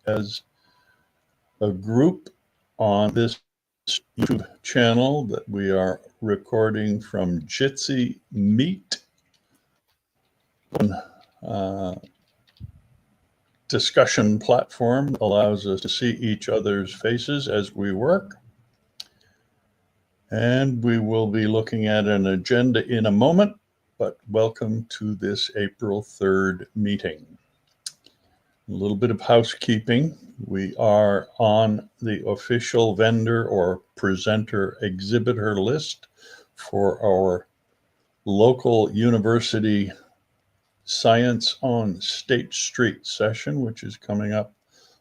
as a group on this YouTube channel that we are recording from Jitsi Meet. Discussion platform allows us to see each other's faces as we work. And we will be looking at an agenda in a moment, but welcome to this April 3rd meeting. A little bit of housekeeping. We are on the official vendor or presenter exhibitor list for our local university Science on State Street session, which is coming up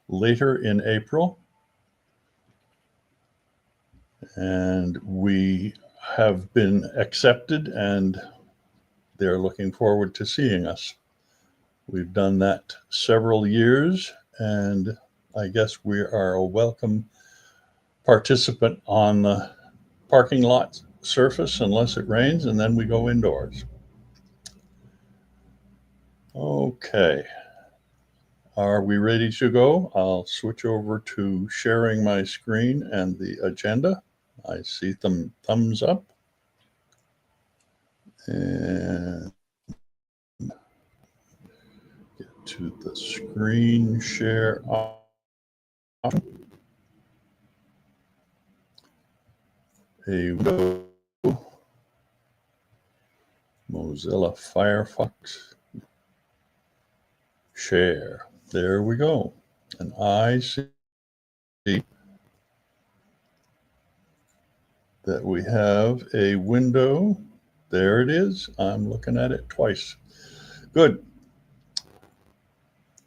later in April. And we have been accepted and they're looking forward to seeing us. We've done that several years, and I guess we are a welcome participant on the parking lot surface unless it rains, and then we go indoors. Okay, are we ready to go? I'll switch over to sharing my screen and the agenda. I see them thumbs up. And get to the screen share option. A window. Mozilla Firefox. Share. There we go. And I see that we have a window. There it is. I'm looking at it twice. Good.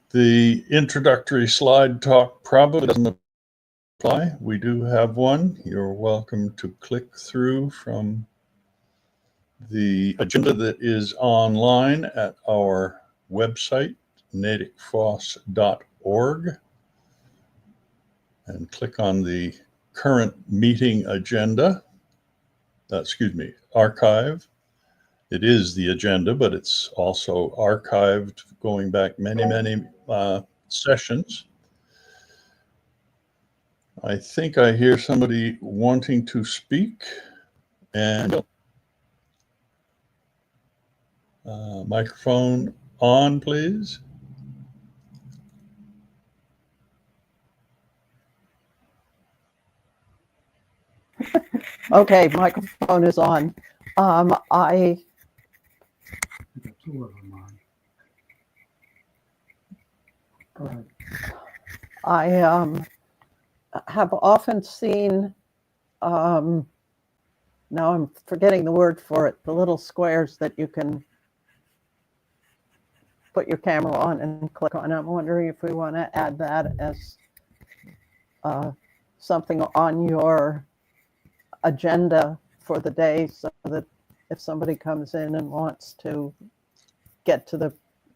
The introductory slide talk probably doesn't apply. We do have one. You're welcome to click through from the agenda that is online at our website, NatickFOSS.org, and click on the current meeting agenda. Archive. It is the agenda, but it's also archived going back many sessions. I think I hear somebody wanting to speak, and microphone on, please. Okay, microphone is on. I have often seen, now I'm forgetting the word for it, the little squares that you can put your camera on and click on. I'm wondering if we want to add that as something on your agenda for the day, so that if somebody comes in and wants to get to the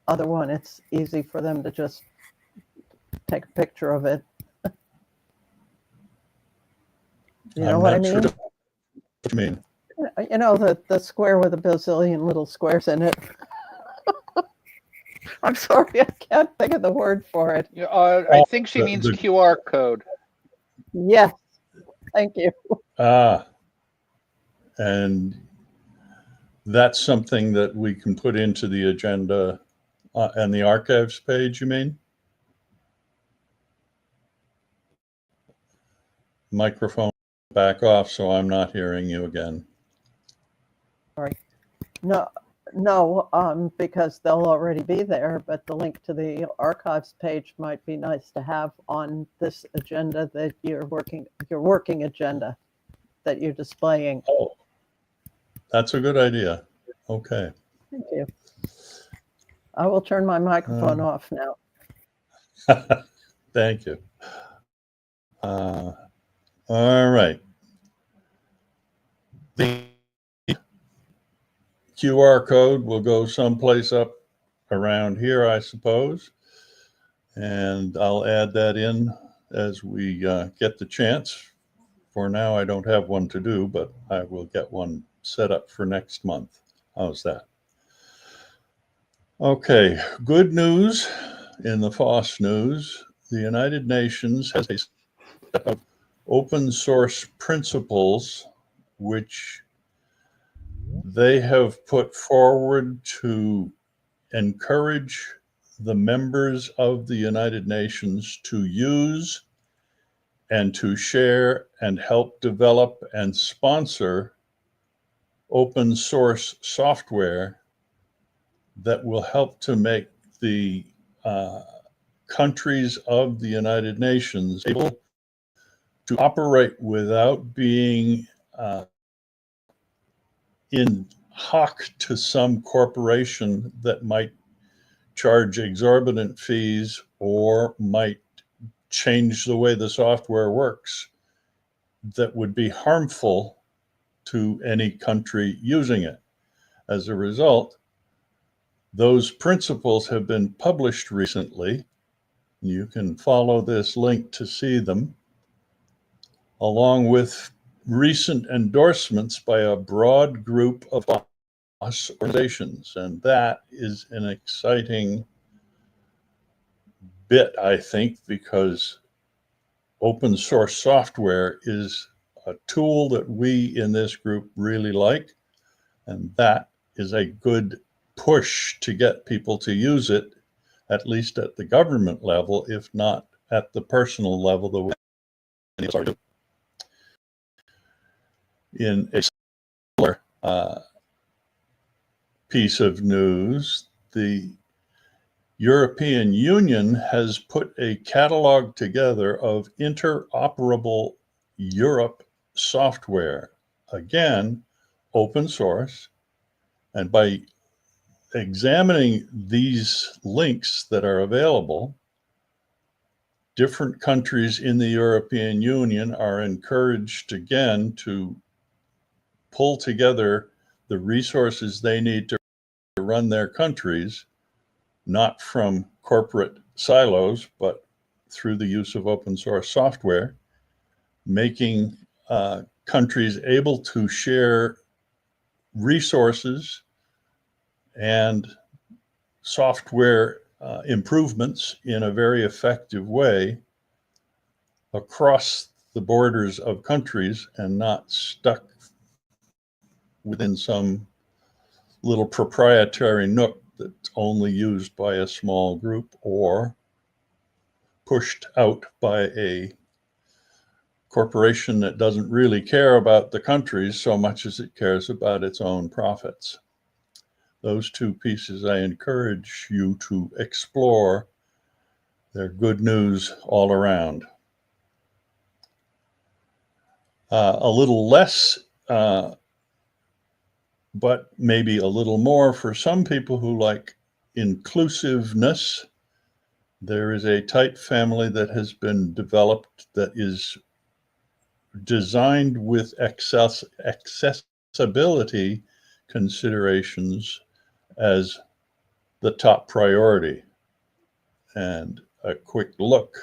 other one, it's easy for them to just take a picture of it. You know what I mean? Sure what you mean. You know, the square with a bazillion little squares in it. I'm sorry, I can't think of the word for it. Yeah, I think she means QR code. Yes, thank you. And that's something that we can put into the agenda and the archives page, you mean? Microphone back off so I'm not hearing you again. Sorry. No, because they'll already be there, but the link to the archives page might be nice to have on this agenda that your working agenda that you're displaying. Oh, that's a good idea. Okay. Thank you. I will turn my microphone off now. Thank you. All right. The QR code will go someplace up around here, I suppose. And I'll add that in as we get the chance. For now, I don't have one to do, but I will get one set up for next month. How's that? Okay, good news in the FOSS news. the United Nations has a set of open source principles which they have put forward to encourage the members of the United Nations to use and to share and help develop and sponsor open source software that will help to make the countries of the United Nations able to operate without being in hock to some corporation that might charge exorbitant fees or might change the way the software works that would be harmful to any country using it. As a result, those principles have been published recently. You can follow this link to see them, along with recent endorsements by a broad group of FOSS organizations. And that is an exciting bit, I think, because open source software is a tool that we in this group really like, and that is a good push to get people to use it, at least at the government level, if not at the personal level the way many of us are doing. In a similar piece of news, the European Union has put a catalog together of interoperable Europe software, again, open source. And by examining these links that are available, different countries in the European Union are encouraged again to pull together the resources they need to run their countries, not from corporate silos, but through the use of open source software, making countries able to share resources and software improvements in a very effective way across the borders of countries and not stuck within some little proprietary nook that's only used by a small group or pushed out by a corporation that doesn't really care about the countries so much as it cares about its own profits. Those two pieces I encourage you to explore. They're good news all around. A little less, but maybe a little more for some people who like inclusiveness. There is a type family that has been developed that is designed with accessibility considerations as the top priority. And a quick look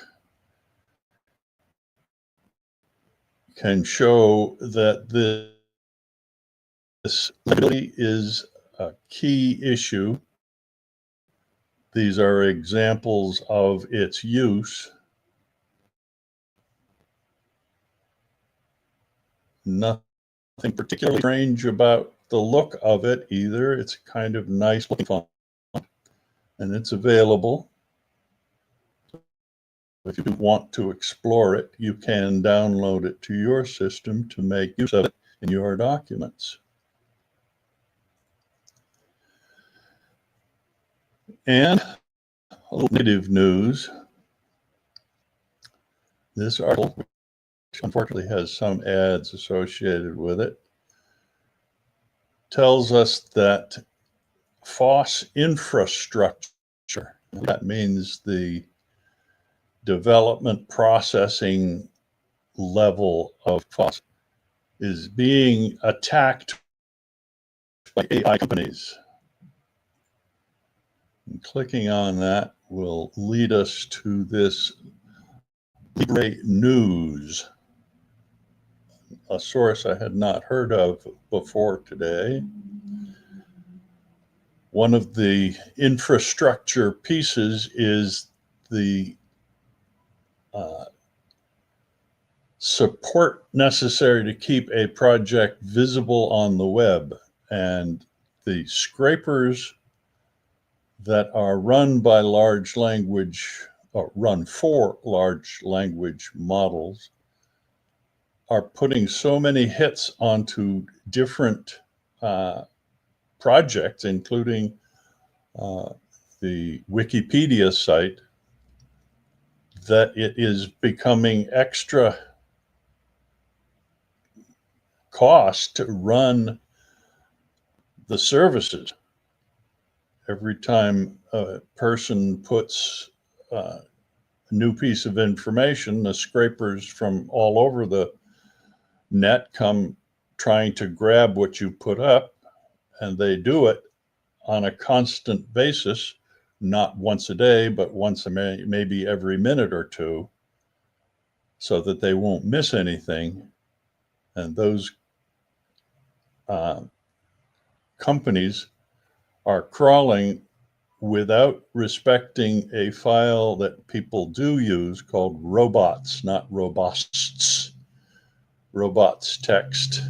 can show that this ability is a key issue. These are examples of its use. Nothing particularly strange about the look of it either. It's kind of nice looking font, and it's available. If you want to explore it, you can download it to your system to make use of it in your documents. And a little negative news. This article, which unfortunately has some ads associated with it, tells us that FOSS infrastructure, that means the development processing level of FOSS, is being attacked by AI companies. And clicking on that will lead us to this Libre News, a source I had not heard of before today. One of the infrastructure pieces is the support necessary to keep a project visible on the web. And the scrapers that are run by large language, or run for large language models, are putting so many hits onto different projects, including the Wikipedia site, that it is becoming extra cost to run the services. Every time a person puts a new piece of information, the scrapers from all over the net come trying to grab what you put up, and they do it on a constant basis, not once a day, but once maybe every minute or two, so that they won't miss anything. And those companies are crawling without respecting a file that people do use called robots, not robots. Robots text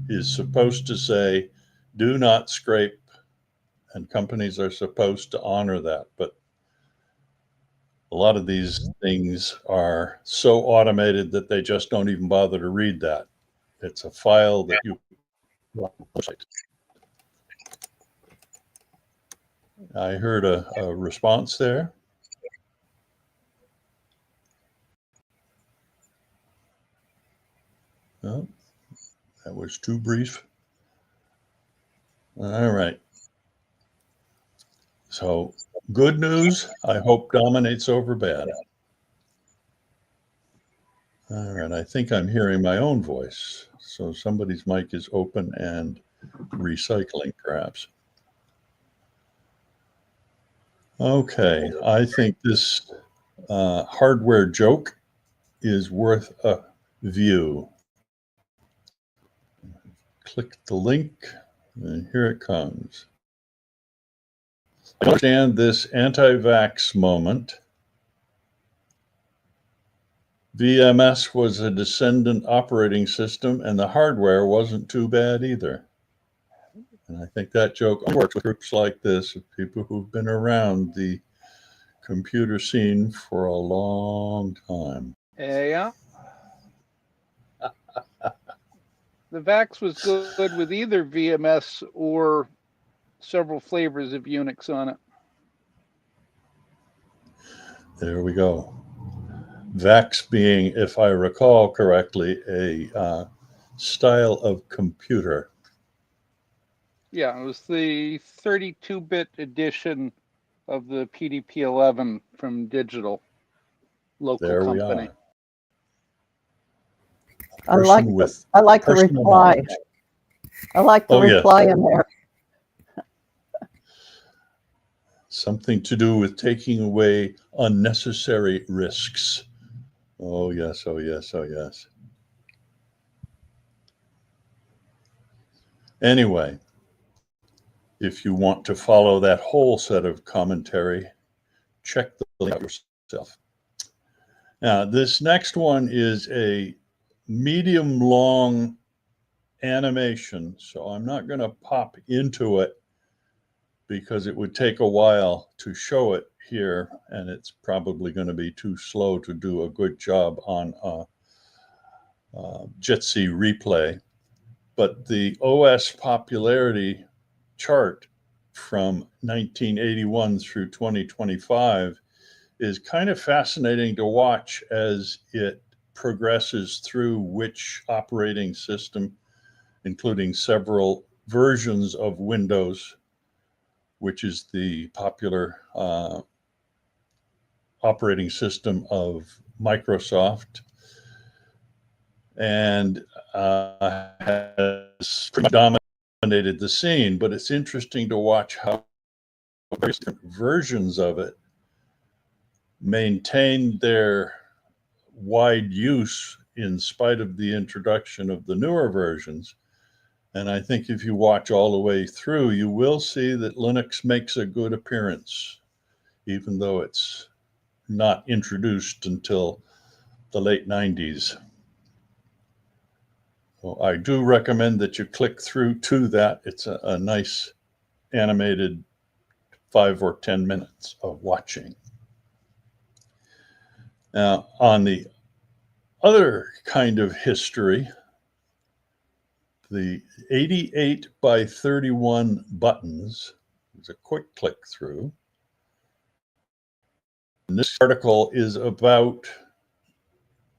is supposed to say, do not scrape, and companies are supposed to honor that. But a lot of these things are so automated that they just don't even bother to read that. It's a file that you I heard a response there. Oh, that was too brief. All right. So good news, I hope, dominates over bad. All right, I think I'm hearing my own voice. So somebody's mic is open and recycling, perhaps. Okay, I think this hardware joke is worth a view. Click the link, and here it comes. Understand this anti-vax moment. VMS was a descendant operating system, and the hardware wasn't too bad either. And I think that joke works with groups like this, of people who've been around the computer scene for a long time. Yeah. The Vax was good with either VMS or several flavors of Unix on it. There we go. VAX being, if I recall correctly, a style of computer. Yeah, it was the 32-bit edition of the PDP-11 from Digital, local There company. we are. I like the reply. Knowledge. I like the reply in there. Something to do with taking away unnecessary risks. Oh, yes, oh, yes, oh, yes. Anyway, if you want to follow that whole set of commentary, check the link out yourself. Now, this next one is a medium-long animation, so I'm not going to pop into it because it would take a while to show it here, and it's probably going to be too slow to do a good job on a Jitsi replay. But the OS popularity chart from 1981 through 2025 is kind of fascinating to watch as it progresses through which operating system, including several versions of Windows, which is the popular operating system of Microsoft, and has dominated the scene. But it's interesting to watch how various different versions of it maintain their wide use in spite of the introduction of the newer versions. And I think if you watch all the way through, you will see that Linux makes a good appearance, even though it's not introduced until the late 90s. Well, I do recommend that you click through to that. It's a nice animated 5 or 10 minutes of watching. Now, on the other kind of history, the 88 by 31 buttons is a quick click through. And this article is about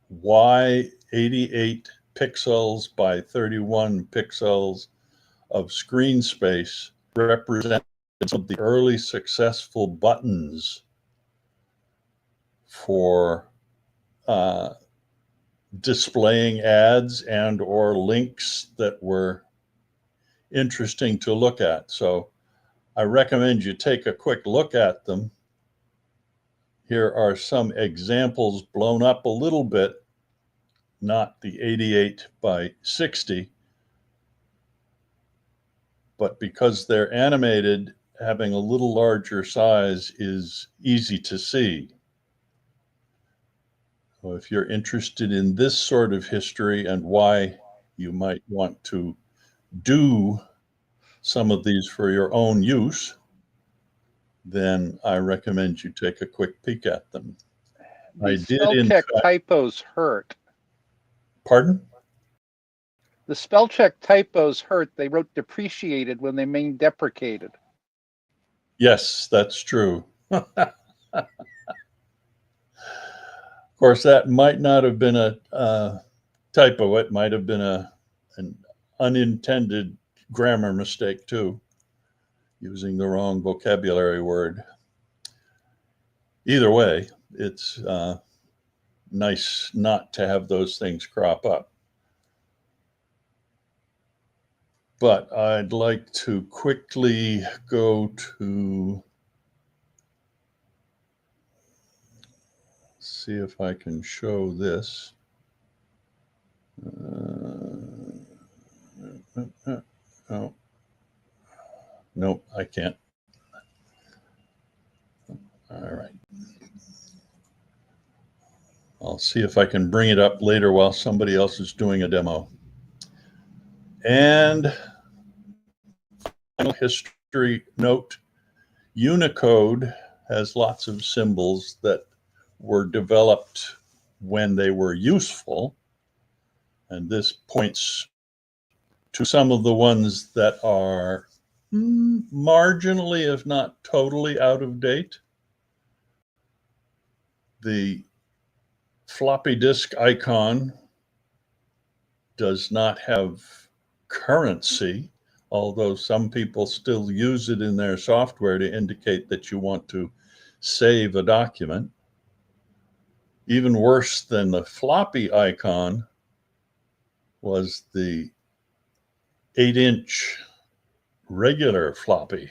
why 88 pixels by 31 pixels of screen space represent some of the early successful buttons for displaying ads and or links that were interesting to look at. So I recommend you take a quick look at them. Here are some examples blown up a little bit, not the 88 by 60, but because they're animated, having a little larger size is easy to see. So if you're interested in this sort of history and why you might want to do some of these for your own use, then I recommend you take a quick peek at them. The spell check typos hurt. Pardon? The spell check typos hurt. They wrote depreciated when they mean deprecated. Yes, that's true. Of course, that might not have been a typo. It might have been an unintended grammar mistake too, using the wrong vocabulary word. Either way, it's nice not to have those things crop up. But I'd like to quickly go to see if I can show this. No, nope, I can't. All right. I'll see if I can bring it up later while somebody else is doing a demo. And final history note, Unicode has lots of symbols that were developed when they were useful. And this points to some of the ones that are marginally, if not totally, out of date. The floppy disk icon does not have currency, although some people still use it in their software to indicate that you want to save a document. Even worse than the floppy icon was the 8-inch regular floppy.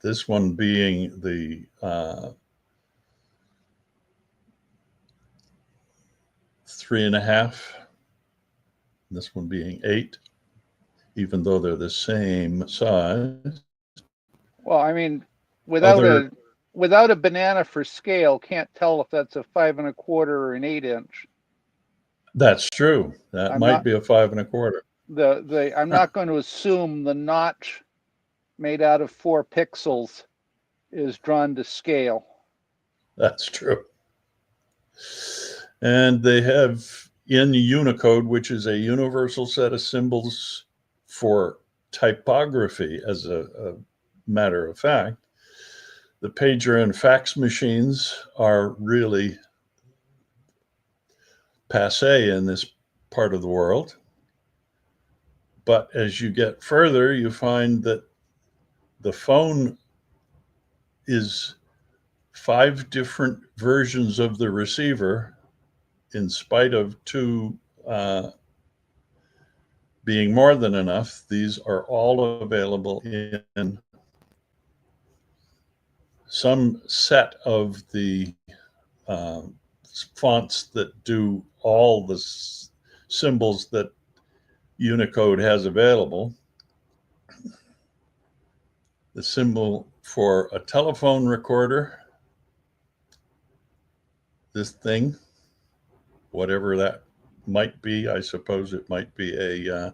This one being the 3.5, this one being 8, even though they're the same size. Well, I mean, without a banana for scale, can't tell if that's a 5 1/4 or an 8-inch. That's true. That might be a 5 1/4. I'm not going to assume the notch made out of 4 pixels is drawn to scale. That's true. And they have in Unicode, which is a universal set of symbols for typography, as a matter of fact, the pager and fax machines are really passé in this part of the world. But as you get further, you find that the phone is 5 different versions of the receiver, in spite of 2 being more than enough. These are all available in some set of the fonts that do all the symbols that Unicode has available. The symbol for a telephone recorder, this thing, whatever that might be. I suppose it might be a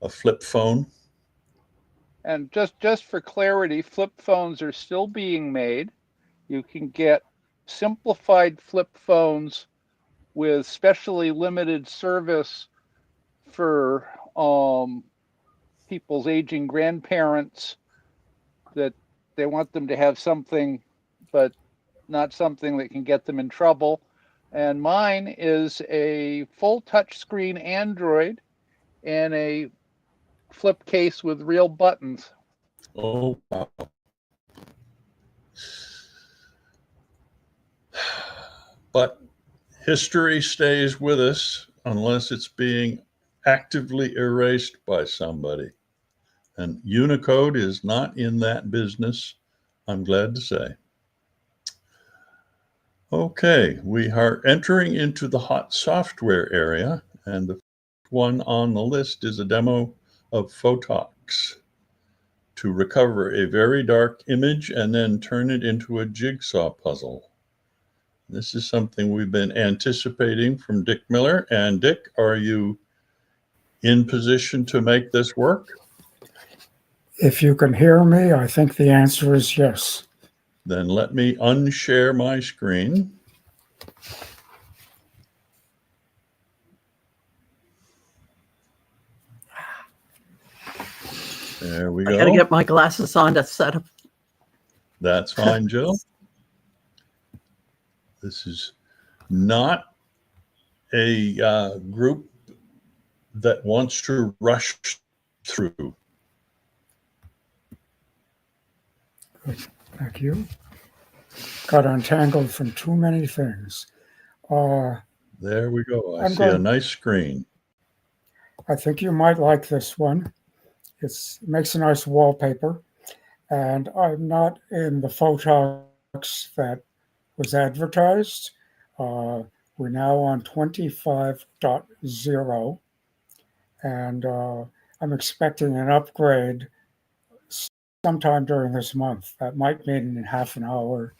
flip phone. And just for clarity, flip phones are still being made. You can get simplified flip phones with specially limited service for people's aging grandparents, that they want them to have something, but not something that can get them in trouble. And mine is a full touchscreen Android and a flip case with real buttons. Oh, wow. But history stays with us unless it's being actively erased by somebody. And Unicode is not in that business, I'm glad to say. Okay, we are entering into the hot software area, and the one on the list is a demo of Photox to recover a very dark image and then turn it into a jigsaw puzzle. This is something we've been anticipating from Dick Miller. And Dick, are you in position to make this work? If you can hear me, I think the answer is yes. Then let me unshare my screen. There we go. I gotta get my glasses on to set up. That's fine, Jill. This is not a group that wants to rush through. Thank you. Got untangled from too many things. There we go. I I'm see going- a nice screen. I think you might like this one. It makes a nice wallpaper. And I'm not in the Photox that was advertised. We're now on 25.0. And I'm expecting an upgrade sometime during this month. That might mean in half an hour,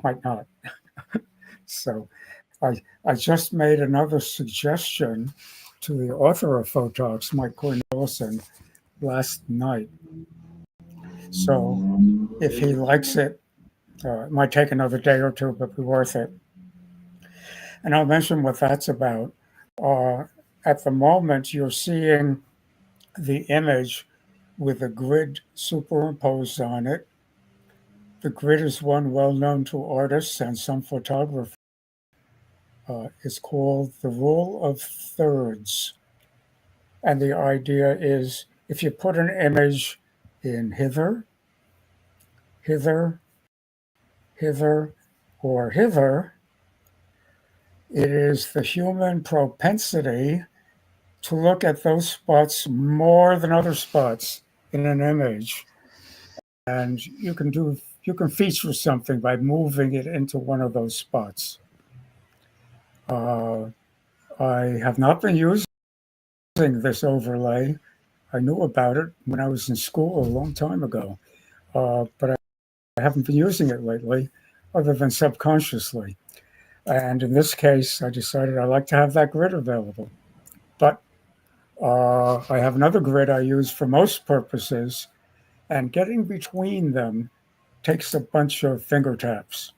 might not. So I just made another suggestion to the author of Photox, Mike Cornelison, last night. So if he likes it, it might take another day or two, but be worth it. And I'll mention what that's about. At the moment, you're seeing the image with a grid superimposed on it. The grid is one well known to artists and some photographers. It's called the rule of thirds. And the idea is if you put an image in hither, hither, hither, or hither, it is the human propensity to look at those spots more than other spots in an image. And you can feature something by moving it into one of those spots. I have not been using this overlay. I knew about it when I was in school a long time ago, but I haven't been using it lately, other than subconsciously. And in this case, I decided I like to have that grid available. But I have another grid I use for most purposes, and getting between them takes a bunch of finger taps.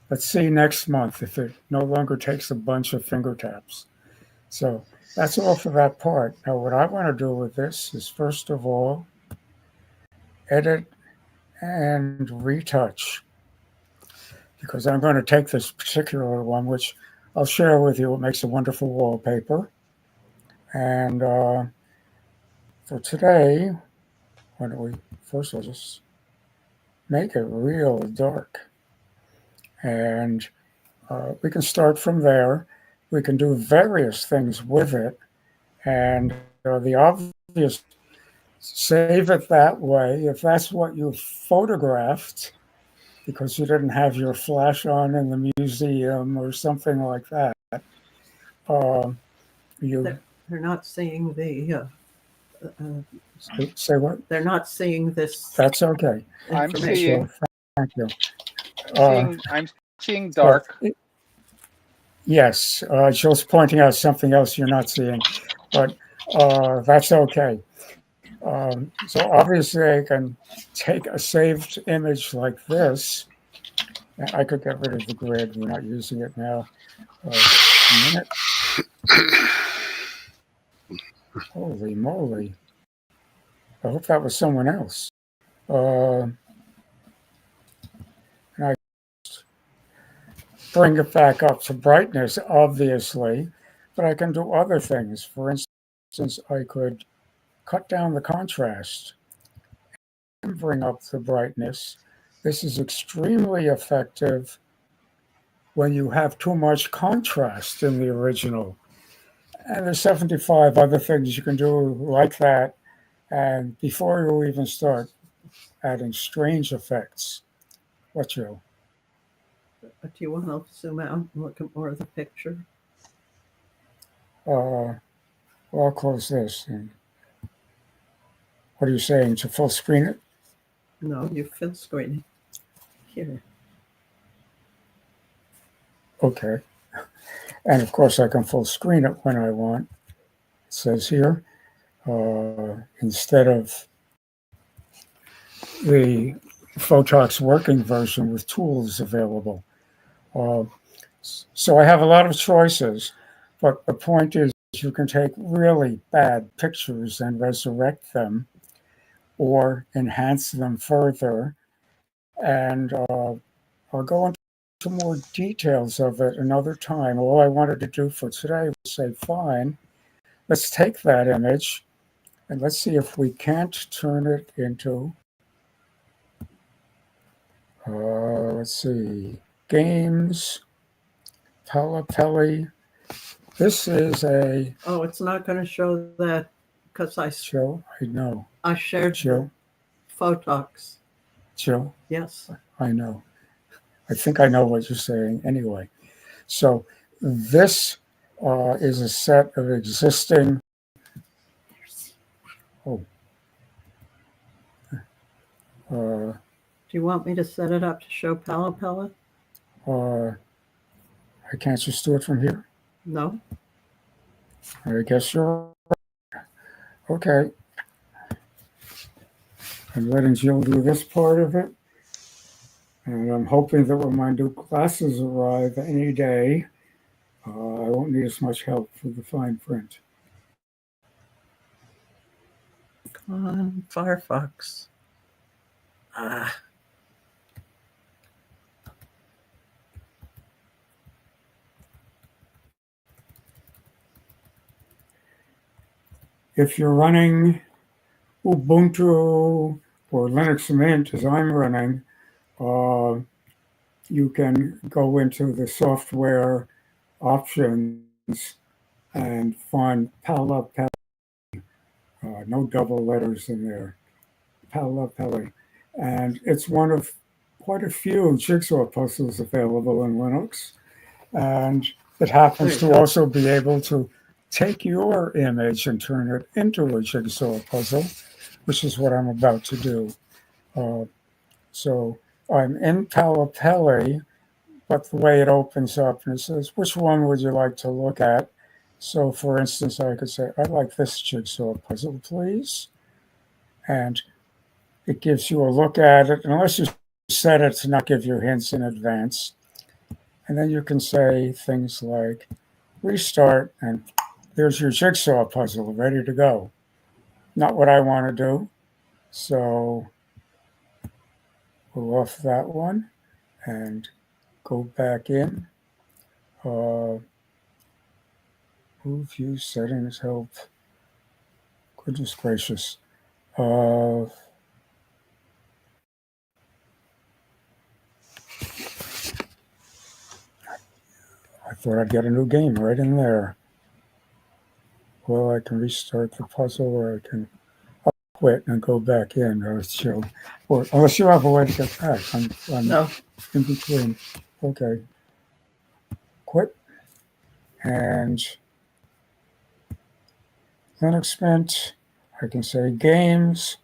Let's see next month if it no longer takes a bunch of finger taps. So that's all for that part. Now, what I want to do with this is, first of all, edit and retouch, because I'm going to take this particular one, which I'll share with you. It makes a wonderful wallpaper. And for today, why don't we, first I'll just make it real dark. And we can start from there. We can do various things with it. And the obvious, save it that way. If that's what you photographed, because you didn't have your flash on in the museum or something like that, They're not seeing the. Say what? They're not seeing this. That's okay. I'm information. seeing, Thank you. I'm seeing dark. Yes, Jill's pointing out something else you're not seeing, but that's okay. So obviously I can take a saved image like this. I could get rid of the grid. We're not using it now. A minute. Holy moly. I hope that was someone else. And I bring it back up to brightness, obviously, but I can do other things. For instance, I could cut down the contrast and bring up the brightness. This is extremely effective when you have too much contrast in the original. And there's 75 other things you can do like that. And before you even start adding strange effects, what you Do you want to zoom out and look at more of the picture? well, I'll close this. And what are you saying? To full screen it? No, you fill screen here. Okay. And of course, I can full screen it when I want. It says here, instead of the Photox working version with tools available. So I have a lot of choices, but the point is you can take really bad pictures and resurrect them or enhance them further. And I'll go into more details of it another time. All I wanted to do for today was say, fine, let's take that image and let's see if we can't turn it into, let's see, games, Palapelli. This is a Oh, it's not going to show that because Joe. I know. I shared Joe. Photox. Joe. Yes. I know. I think I know what you're saying anyway. So this is a set of existing. Oh. Do you want me to set it up to show Palapella? I can't just do it from here. No. I guess you're right. Okay. I'm letting Jill do this part of it. And I'm hoping that when my new glasses arrive any day, I won't need as much help for the fine print. Come on, Firefox. Ah. If you're running Ubuntu or Linux Mint, as I'm running, you can go into the software options and find Palapelli. No double letters in there. Palapelli. And it's one of quite a few jigsaw puzzles available in Linux. And it happens to also be able to take your image and turn it into a jigsaw puzzle, which is what I'm about to do. So I'm in Palapelli, but the way it opens up and it says, which one would you like to look at? So for instance, I could say, I'd like this jigsaw puzzle, please. And it gives you a look at it, unless you set it to not give you hints in advance. And then you can say things like restart, and there's your jigsaw puzzle ready to go. Not what I want to do. So we'll off that one and go back in. Move view settings help. Goodness gracious. I thought I'd get a new game right in there. Well, I can restart the puzzle, or I can quit and go back in, or chill. Or unless you have a way to get back. I'm No. in between. Okay. Quit. And Linux Mint, I can say games.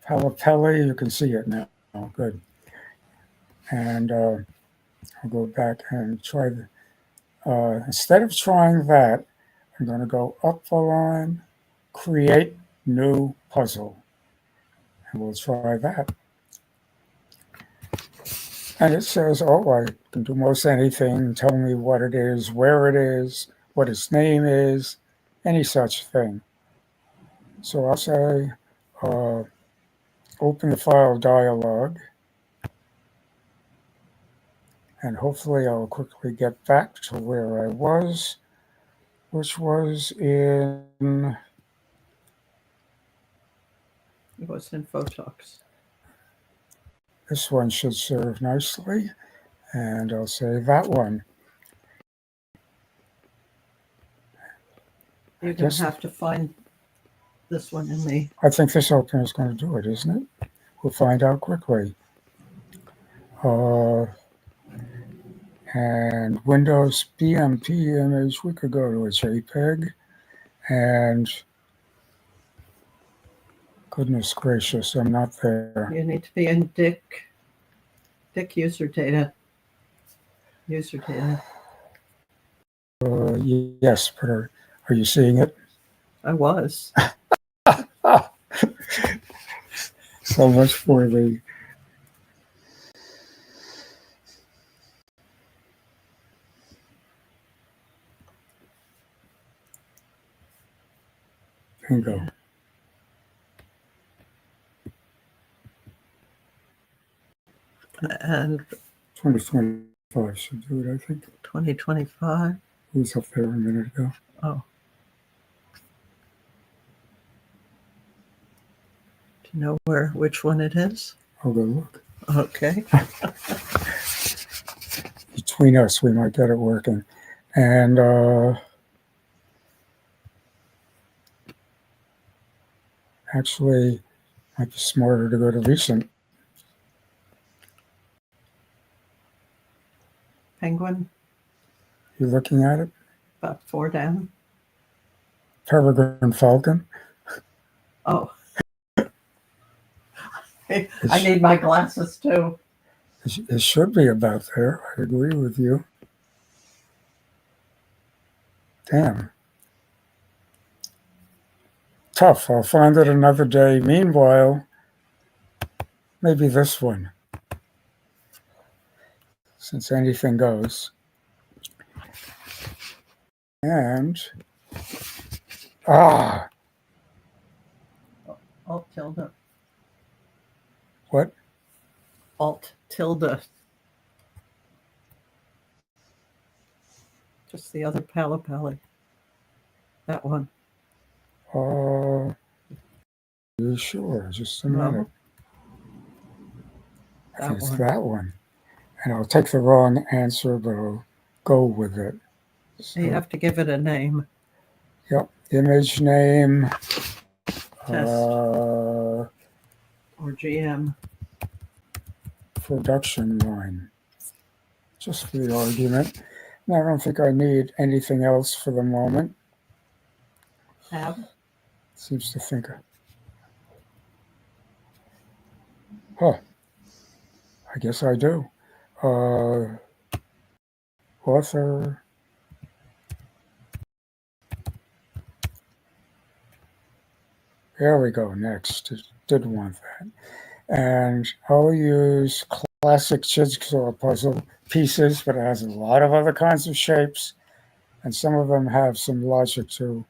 Palapelli, you can see it now. Oh, good. And I'll go back and try Instead of trying that, I'm going to go up the line, create new puzzle. And we'll try that. And it says, oh, I can do most anything. Tell me what it is, where it is, what its name is, any such thing. So I'll say, open the file dialog. And hopefully I'll quickly get back to where I was, which was in... It was in Photox. This one should serve nicely. And I'll say that one. You're going to have to find this one in the... I think this opener is going to do it, isn't it? We'll find out quickly. And Windows BMP image, we could go to a JPEG. And goodness gracious, I'm not there. You need to be in Dick user data. User data. Yes, but are you seeing it? I was. So much for the... Bingo. And 2025 should do it, I think. 2025. It was up there a minute ago. Oh. Do you know which one it is? I'll go look. Okay. Between us, we might get it working. And actually, might be smarter to go to recent. Penguin, You looking at it? about 4 down. Peregrine Falcon. Oh. I need my glasses too. It should be about there. I agree with you. Damn. Tough. I'll find it another day. Meanwhile, maybe this one, since anything goes. And, Alt tilde. what? Alt tilde. Just the other Pali. That one. You sure? Just a No. minute. I That think it's one. that one. And I'll take the wrong answer, but I'll go with it. So, You have to give it a name. yep. Image name. Test. Or GM. Production line. Just for the argument. And I don't think I need anything else for the moment. Tab. Seems to think. Huh. I guess I do. Author. There we go. Next. It did want that. And I'll use classic jigsaw puzzle pieces, but it has a lot of other kinds of shapes, and some of them have some logic to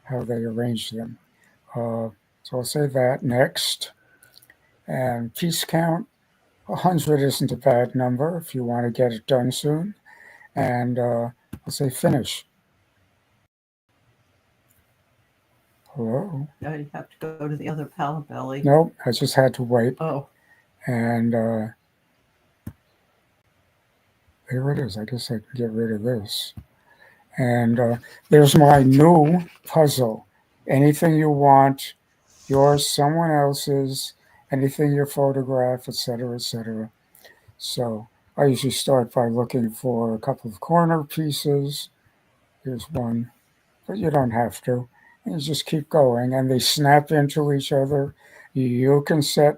how they arrange them. So I'll say that next. And piece count, 100 isn't a bad number if you want to get it done soon. And I'll say finish. Hello? Now you have to go to the other Pali. Nope, I just had to wait. Oh. And there it is. I guess I can get rid of this. And there's my new puzzle. Anything you want, yours, someone else's, anything you photograph, etc., etc. So I usually start by looking for a couple of corner pieces. Here's one, but you don't have to. And you just keep going, and they snap into each other. You can set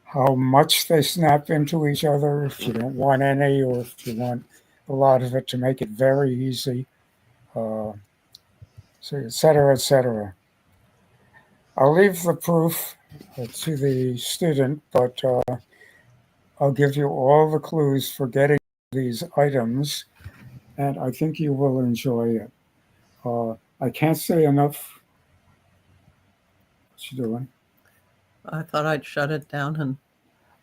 how much they snap into each other, if you don't want any, or if you want a lot of it to make it very easy, so et cetera, et cetera. I'll leave the proof to the student, but I'll give you all the clues for getting these items, and I think you will enjoy it. I can't say enough. What you doing? I thought I'd shut it down and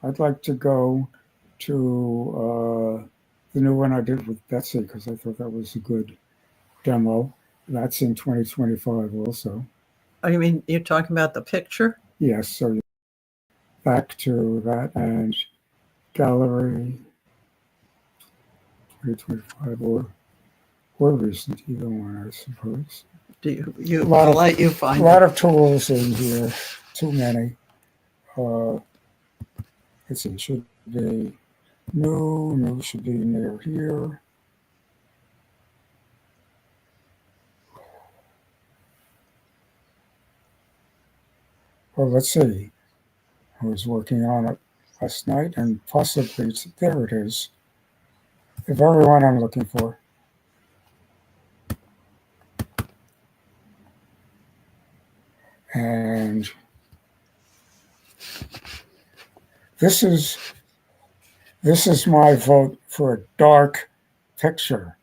I'd like to go to the new one I did with Betsy because I thought that was a good demo. That's in 2025 also. oh, you mean you're talking about the picture? Yes, so back to that and gallery 2025 or recent, either one, I suppose. Do you lot I'll of- let you A find lot it. of tools in here, too many. Let's see, should be new should be near here. Well, let's see. I was working on it last night and possibly, there it is. The very one I'm looking for. And this is my vote for a dark picture.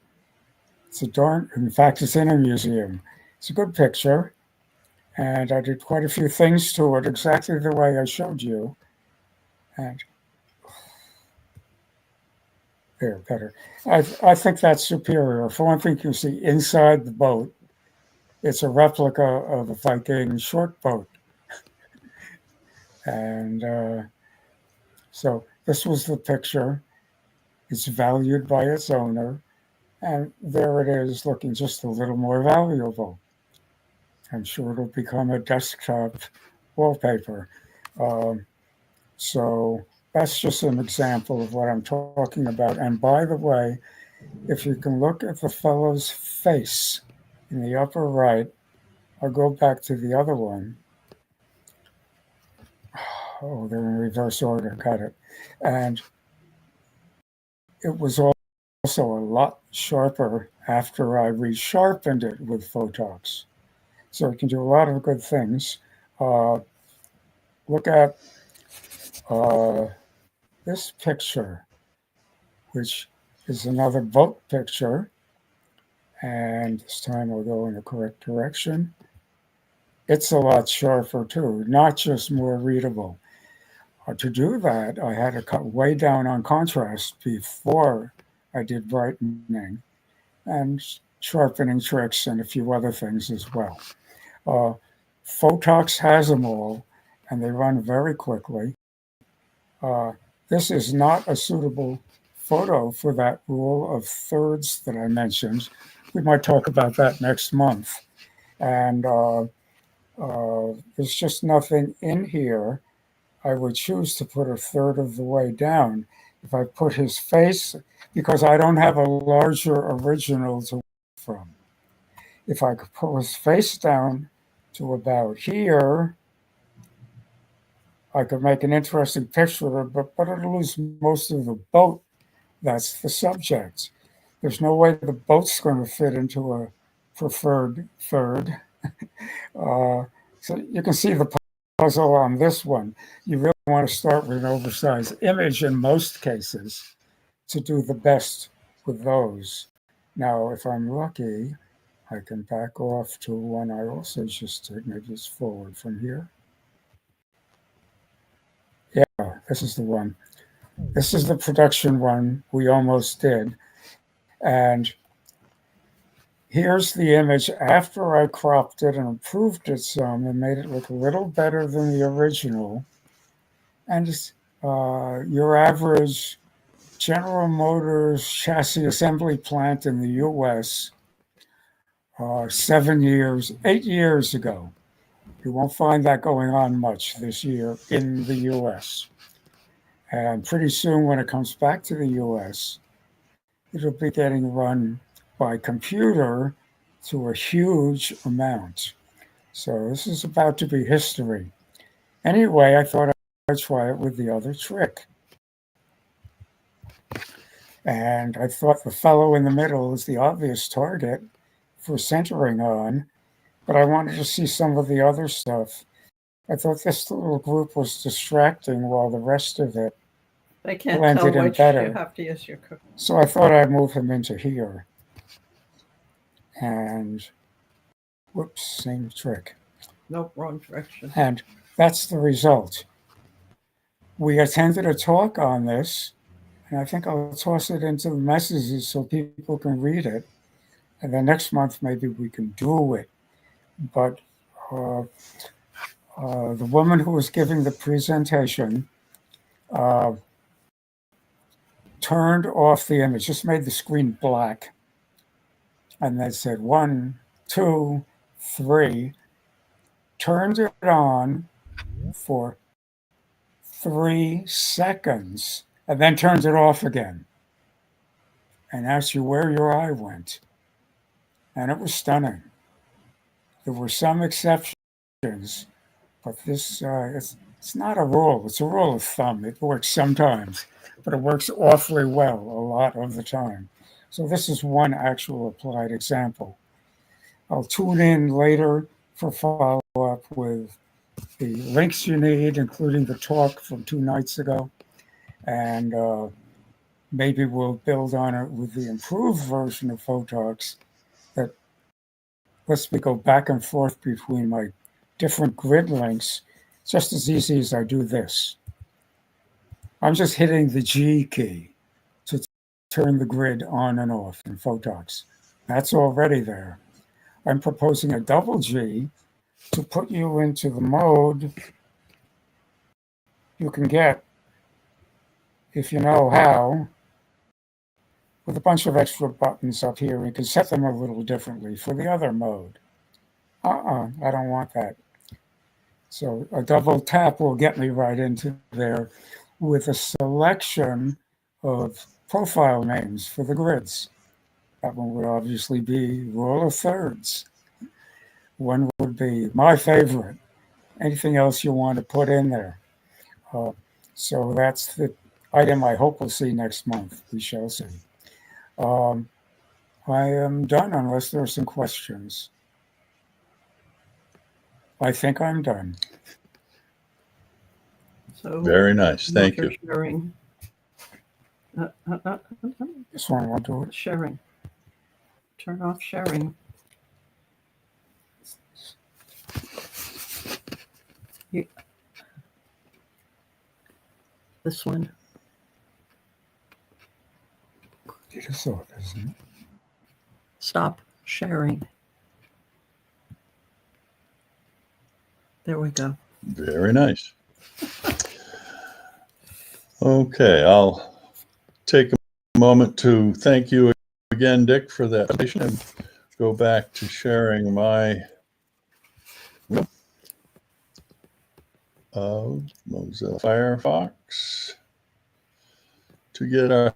In fact, it's in a museum. It's a good picture. And I did quite a few things to it, exactly the way I showed you. And there, better. I think that's superior. For one thing, you see inside the boat, it's a replica of a Viking short boat. And so this was the picture. It's valued by its owner. And there it is, looking just a little more valuable. I'm sure it'll become a desktop wallpaper. So that's just an example of what I'm talking about. And by the way, if you can look at the fellow's face in the upper right, I'll go back to the other one. Oh, they're in reverse order, got it. And it was also a lot sharper after I resharpened it with Photox. So it can do a lot of good things. Look at this picture, which is another boat picture. And this time I'll go in the correct direction. It's a lot sharper too, not just more readable. To do that, I had to cut way down on contrast before I did brightening and sharpening tricks and a few other things as well. Photox has them all, and they run very quickly. This is not a suitable photo for that rule of thirds that I mentioned. We might talk about that next month. And there's just nothing in here. I would choose to put a third of the way down. If I put his face, because I don't have a larger original to work from. If I could pull his face down to about here, I could make an interesting picture, but it'll lose most of the boat. That's the subject. There's no way the boat's going to fit into a preferred third. So you can see the puzzle on this one. You really want to start with an oversized image in most cases to do the best with those. Now, if I'm lucky, I can back off to one I also just did. Maybe it's forward from here. Yeah, this is the one. This is the production one we almost did. And here's the image after I cropped it and improved it some and made it look a little better than the original. And your average General Motors chassis assembly plant in the US 8 years ago. You won't find that going on much this year in the US. And pretty soon when it comes back to the US, it'll be getting run by computer to a huge amount. So this is about to be history. Anyway, I thought I'd try it with the other trick. And I thought the fellow in the middle is the obvious target for centering on, but I wanted to see some of the other stuff. I thought this little group was distracting while the rest of it They can't blended tell in which better. you have to use your cookie. So I thought I'd move him into here. And whoops, same trick. Nope, wrong direction. And that's the result. We attended a talk on this, and I think I'll toss it into the messages so people can read it. And then next month, maybe we can do it. But the woman who was giving the presentation turned off the image, just made the screen black. And they said 1, 2, 3, turned it on for 3 seconds, and then turned it off again and asked you where your eye went. And it was stunning. There were some exceptions, but this it's not a rule. It's a rule of thumb. It works sometimes, but it works awfully well a lot of the time. So this is one actual applied example. I'll tune in later for follow-up with the links you need, including the talk from 2 nights ago. And maybe we'll build on it with the improved version of Photox that lets me go back and forth between my different grid links just as easy as I do this. I'm just hitting the G key to turn the grid on and off in Photox. That's already there. I'm proposing a double G to put you into the mode you can get, if you know how, with a bunch of extra buttons up here. You can set them a little differently for the other mode. I don't want that. So a double tap will get me right into there with a selection of profile names for the grids. That one would obviously be rule of thirds. One would be my favorite. Anything else you want to put in there? So that's the item I hope we'll see next month. We shall see. I am done unless there are some questions. I think I'm done. So Very nice. Thank you. sharing. This one won't do it. Sharing. Turn off sharing. This one. You just saw it, isn't it? Stop sharing. There we go. Very nice. Okay, I'll take a moment to thank you again, Dick, for that presentation, and go back to sharing my Mozilla Firefox to get our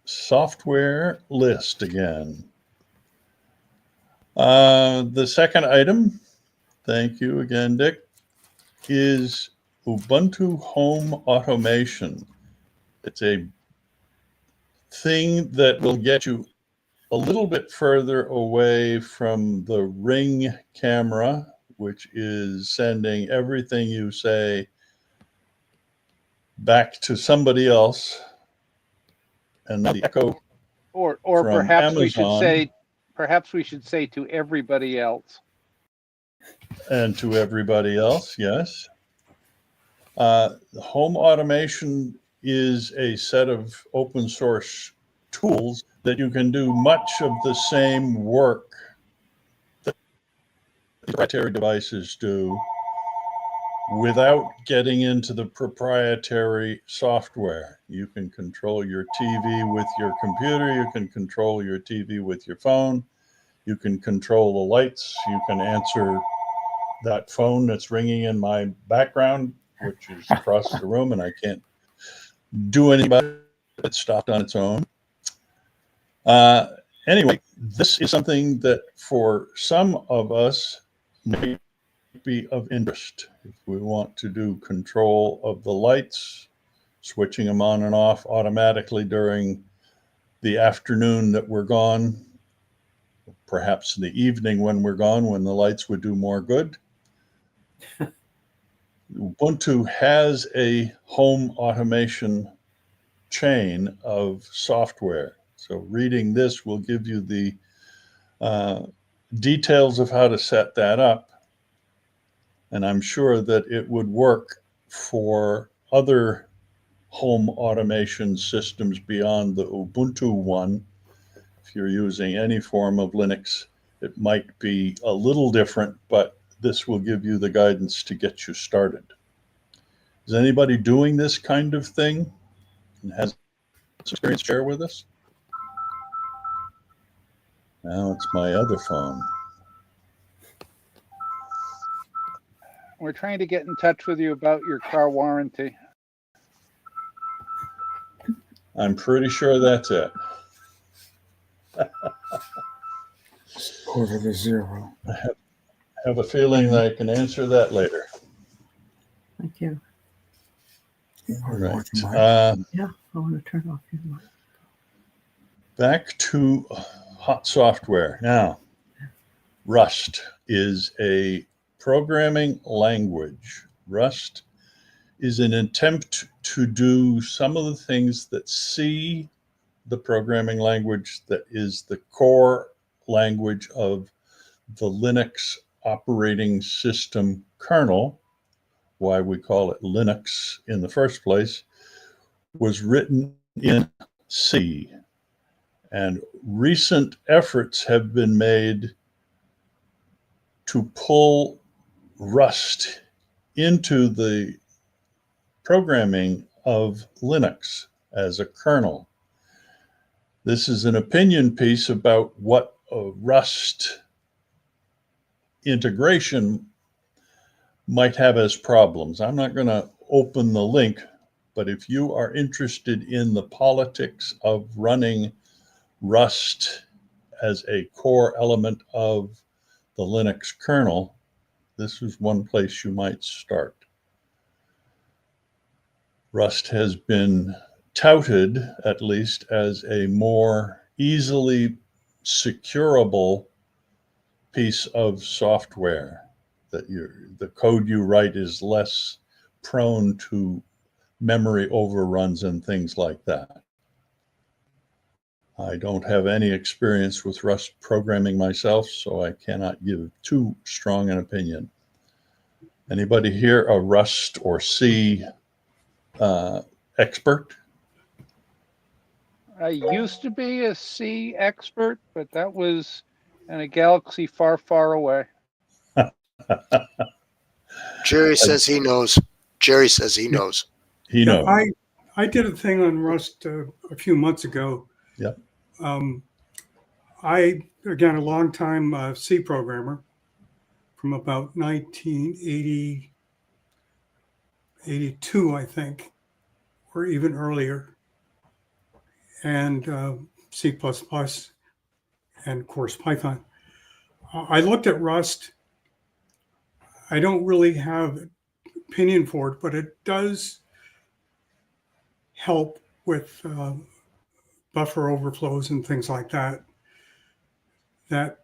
software list again. The second item, thank you again, Dick, is Ubuntu Home Automation. It's a thing that will get you a little bit further away from the Ring camera, which is sending everything you say back to somebody else. And the echo Or from perhaps Amazon, we should say to everybody else. and to everybody else, yes. Home automation is a set of open source tools that you can do much of the same work that proprietary devices do without getting into the proprietary software. You can control your TV with your computer. You can control your TV with your phone. You can control the lights. You can answer that phone that's ringing in my background, which is across the room, and I can't do anything about it. It stopped on its own. Anyway, this is something that for some of us may be of interest. If we want to do control of the lights switching them on and off automatically during the afternoon that we're gone, perhaps in the evening when we're gone, when the lights would do more good. Ubuntu has a home automation chain of software. So reading this will give you the details of how to set that up. And I'm sure that it would work for other home automation systems beyond the Ubuntu one. If you're using any form of Linux, it might be a little different, but this will give you the guidance to get you started. Is anybody doing this kind of thing and has experience to share with us? Now it's my other phone. We're trying to get in touch with you about your car warranty. I'm pretty sure that's it. Quarter to zero. I have a feeling that I can answer that later. Thank you. All right. Yeah, I want to turn off your mic. Back to hot software. Now, Rust is a programming language. Rust is an attempt to do some of the things that C, the programming language that is the core language of the Linux operating system kernel, why we call it Linux in the first place, was written in C. And recent efforts have been made to pull Rust into the programming of Linux as a kernel. This is an opinion piece about what a Rust integration might have as problems. I'm not going to open the link, but if you are interested in the politics of running Rust as a core element of the Linux kernel, this is one place you might start. Rust has been touted, at least, as a more easily securable piece of software, that the code you write is less prone to memory overruns and things like that. I don't have any experience with Rust programming myself, so I cannot give too strong an opinion. Anybody here a Rust or C expert? I used to be a C expert, but that was in a galaxy far, far away. Jerry says he knows. Jerry says he knows. He knows. I did a thing on Rust a few months ago. Yep. Again, a long time C programmer from about 1982, I think, or even earlier, and C++, and of course Python. I looked at Rust. I don't really have an opinion for it, but it does help with buffer overflows and things like that. That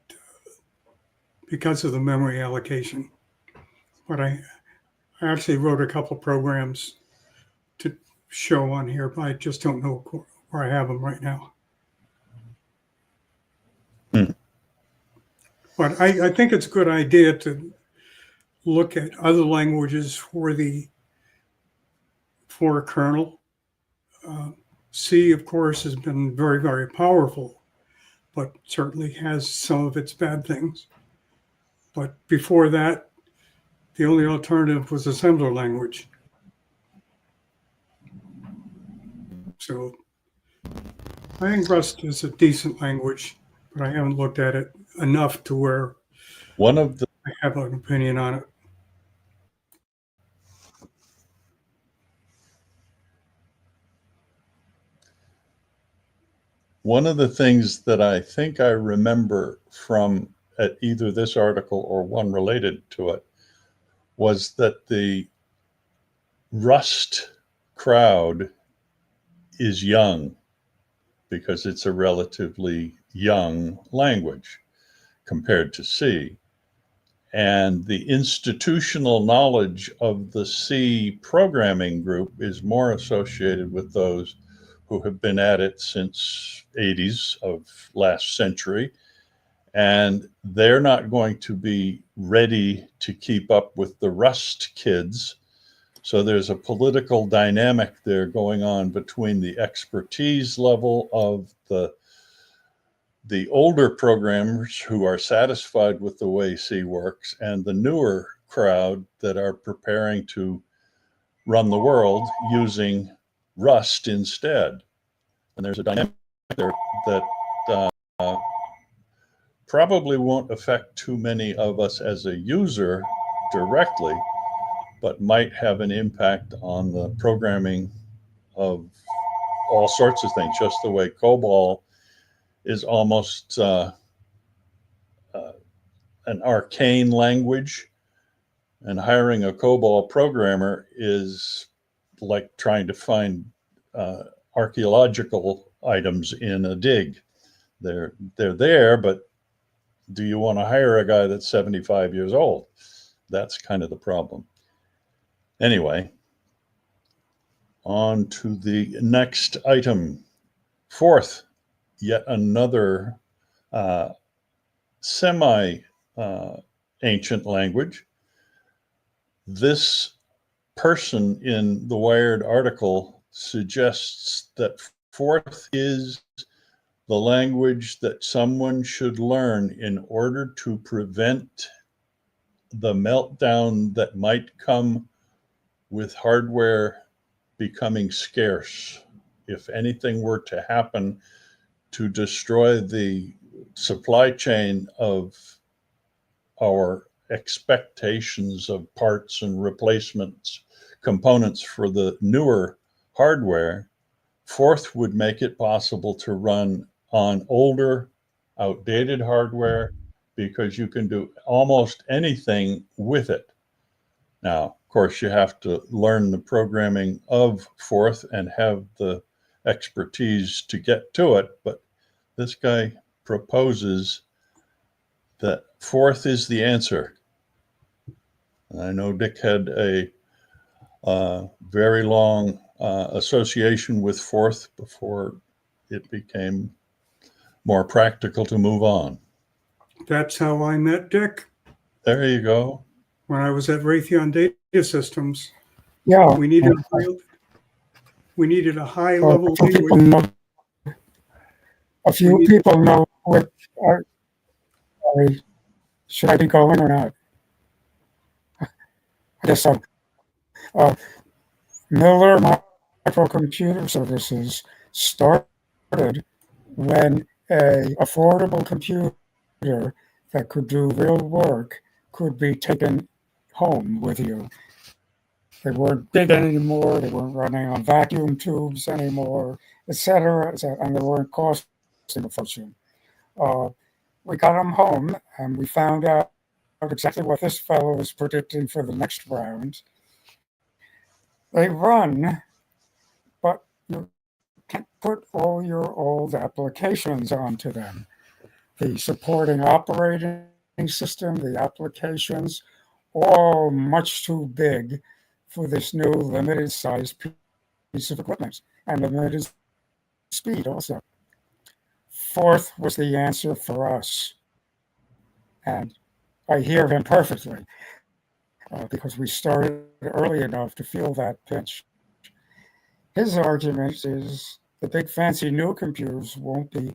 because of the memory allocation. But I actually wrote a couple programs to show on here, but I just don't know where I have them right now. But I think it's a good idea to look at other languages for a kernel. C, of course, has been very, very powerful, but certainly has some of its bad things. But before that, the only alternative was assembler language. So I think Rust is a decent language, but I haven't looked at it enough to where I have an opinion on it. One of the things that I think I remember from either this article or one related to it was that the Rust crowd is young because it's a relatively young language compared to C. And the institutional knowledge of the C programming group is more associated with those who have been at it since 80s of last century. And they're not going to be ready to keep up with the Rust kids. So there's a political dynamic there going on between the expertise level of the older programmers who are satisfied with the way C works and the newer crowd that are preparing to run the world using Rust instead. And there's a dynamic there that probably won't affect too many of us as a user directly, but might have an impact on the programming of all sorts of things, just the way COBOL is almost an arcane language, and hiring a COBOL programmer is like trying to find archaeological items in a dig. They're there, but do you want to hire a guy that's 75 years old? That's kind of the problem. Anyway, on to the next item. Fourth, yet another semi-ancient language. This person in the Wired article suggests that fourth is the language that someone should learn in order to prevent the meltdown that might come with hardware becoming scarce. If anything were to happen to destroy the supply chain of our expectations of parts and replacements, components for the newer hardware, fourth would make it possible to run on older, outdated hardware because you can do almost anything with it. Now, of course, you have to learn the programming of fourth and have the expertise to get to it, but this guy proposes that fourth is the answer. And I know Dick had a very long association with fourth before it became more practical to move on. That's how I met Dick There you go. when I was at Raytheon Data Systems. Yeah. We needed a high level a few people language. know, a few people know what. Should I be going or not? I guess so. Miller Microcomputer Services started when a affordable computer that could do real work could be taken home with you. They weren't big anymore. They weren't running on vacuum tubes anymore, etc. And they weren't costing a fortune. We got them home, and we found out exactly what this fellow was predicting for the next round. They run, but you can't put all your old applications onto them. The supporting operating system, the applications, all much too big for this new limited size piece of equipment and limited speed also. Fourth was the answer for us. And I hear him perfectly because we started early enough to feel that pinch. His argument is the big fancy new computers won't be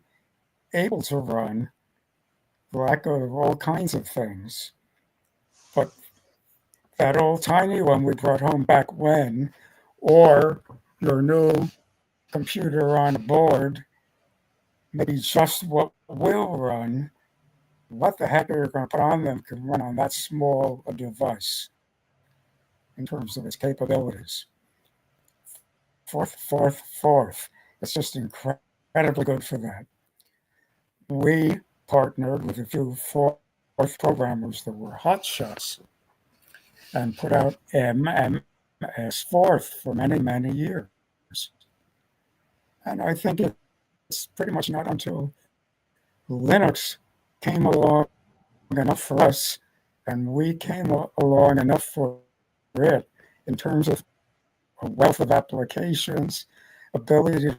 able to run the lack of all kinds of things. But that old tiny one we brought home back when, or your new computer on board, maybe just what will run, what the heck are you going to put on them can run on that small a device in terms of its capabilities. Fourth. It's just incredibly good for that. We partnered with a few fourth programmers that were hotshots and put out M as Forth for many, many years. And I think it's pretty much not until Linux came along enough for us, and we came along enough for it in terms of a wealth of applications, ability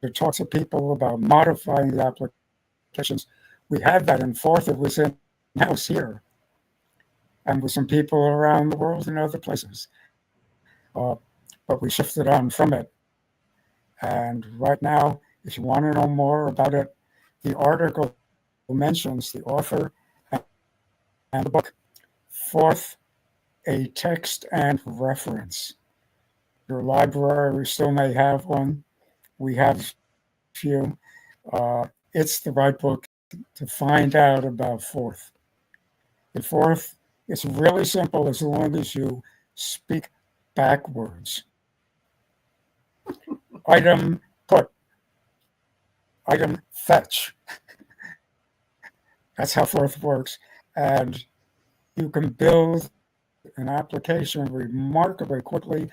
to talk to people about modifying the applications. We had that in Forth. It was in-house here, and with some people around the world in other places. But we shifted on from it. And right now, if you want to know more about it, the article mentions the author and the book, Forth, a text and reference. Your library still may have one. We have a few. It's the right book to find out about Forth. The Forth, it's really simple as long as you speak backwards. Item put, item fetch. That's how Forth works. And you can build an application remarkably quickly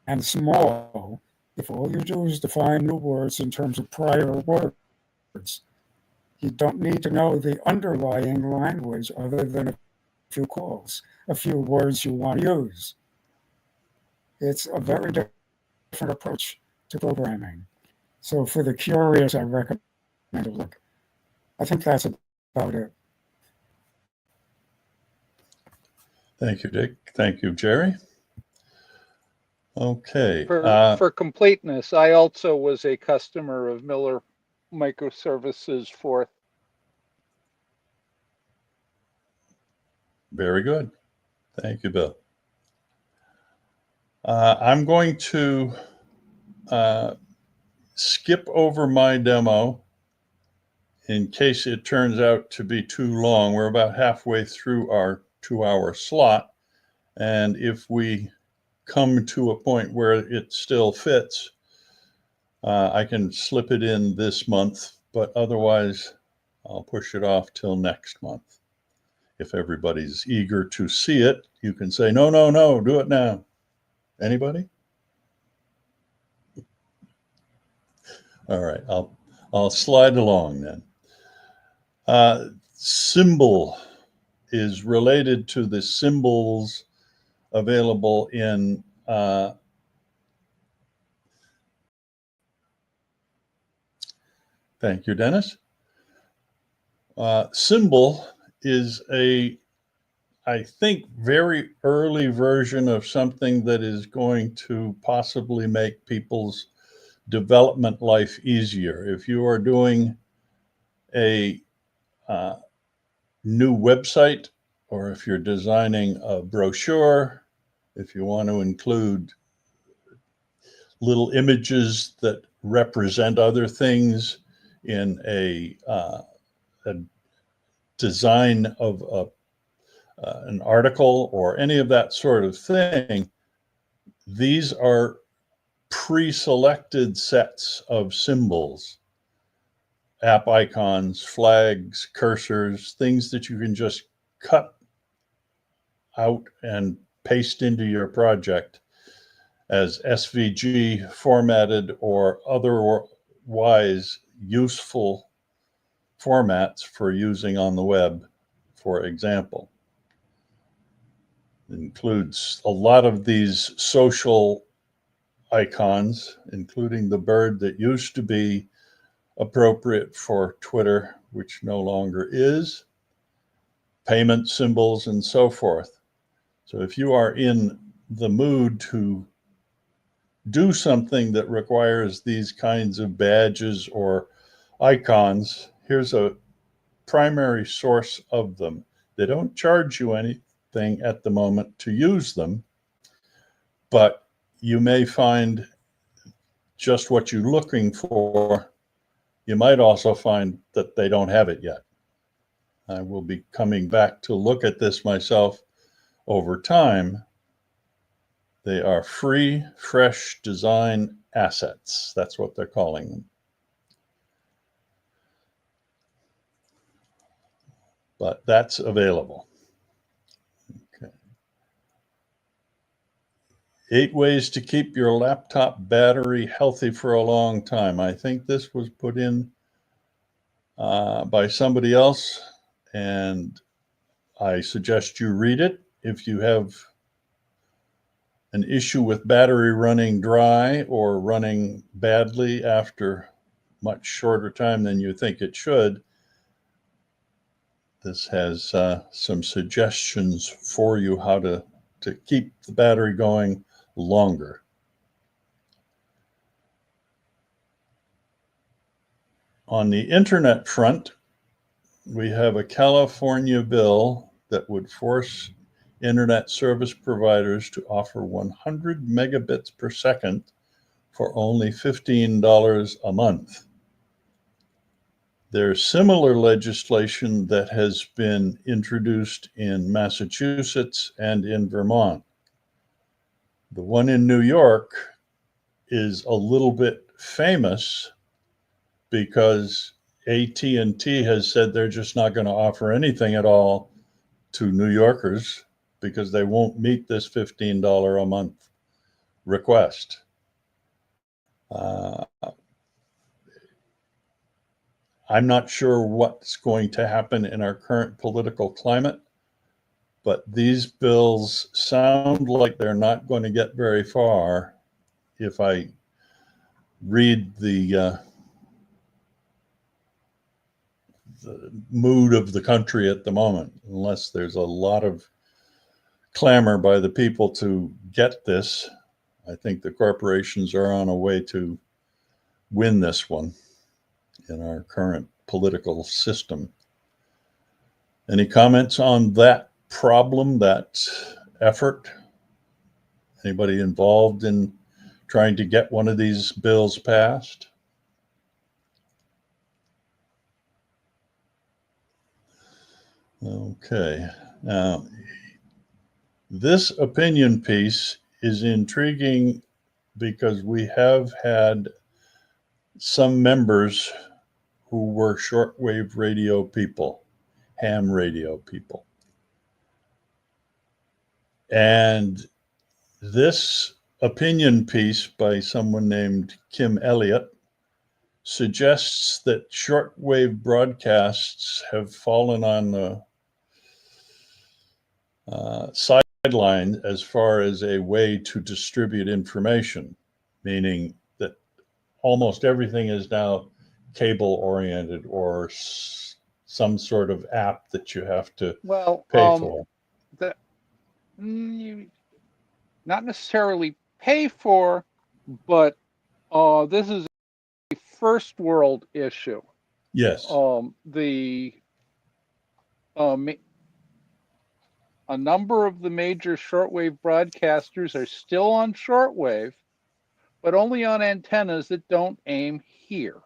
and small if all you do is define new words in terms of prior words. You don't need to know the underlying language other than a few calls, a few words you want to use. It's a very different approach to programming. So for the curious, I recommend a look. I think that's about it. Thank you, Dick. Thank you, Jerry. Okay. For completeness, I also was a customer of Miller Microservices Forth. Very good. Thank you, Bill. I'm going to skip over my demo in case it turns out to be too long. We're about halfway through our 2-hour slot. And if we come to a point where it still fits, I can slip it in this month, but otherwise I'll push it off till next month. If everybody's eager to see it, you can say, no, no, no, do it now. Anybody? All right, I'll slide along then. Symbol is related to the symbols available in thank you, Dennis. Symbol is I think, very early version of something that is going to possibly make people's development life easier. If you are doing a new website, or if you're designing a brochure, if you want to include little images that represent other things in a design of an article or any of that sort of thing, these are pre-selected sets of symbols, app icons, flags, cursors, things that you can just cut out and paste into your project as SVG formatted or otherwise useful formats for using on the web, for example. It includes a lot of these social icons, including the bird that used to be appropriate for Twitter, which no longer is, payment symbols, and so forth. So if you are in the mood to do something that requires these kinds of badges or icons, here's a primary source of them. They don't charge you anything at the moment to use them, but you may find just what you're looking for. You might also find that they don't have it yet. I will be coming back to look at this myself over time. They are free, fresh design assets. That's what they're calling them. But that's available. Okay. 8 ways to keep your laptop battery healthy for a long time. I think this was put in by somebody else, and I suggest you read it. If you have an issue with battery running dry or running badly after much shorter time than you think it should, this has some suggestions for you how to keep the battery going longer. On the internet front, we have a California bill that would force internet service providers to offer 100 megabits per second for only $15 a month. There's similar legislation that has been introduced in Massachusetts and in Vermont. The one in New York is a little bit famous because AT&T has said they're just not going to offer anything at all to New Yorkers because they won't meet this $15 a month request. I'm not sure what's going to happen in our current political climate, but these bills sound like they're not going to get very far if I read the mood of the country at the moment, unless there's a lot of clamor by the people to get this. I think the corporations are on a way to win this one in our current political system. Any comments on that problem, that effort? Anybody involved in trying to get one of these bills passed? Okay. Now, this opinion piece is intriguing because we have had some members who were shortwave radio people, ham radio people. And this opinion piece by someone named Kim Elliott suggests that shortwave broadcasts have fallen on the sideline as far as a way to distribute information, meaning that almost everything is now cable oriented or some sort of app that you have to pay for. You not necessarily pay for, but this is a first world issue. Yes. A number of the major shortwave broadcasters are still on shortwave, but only on antennas that don't aim here.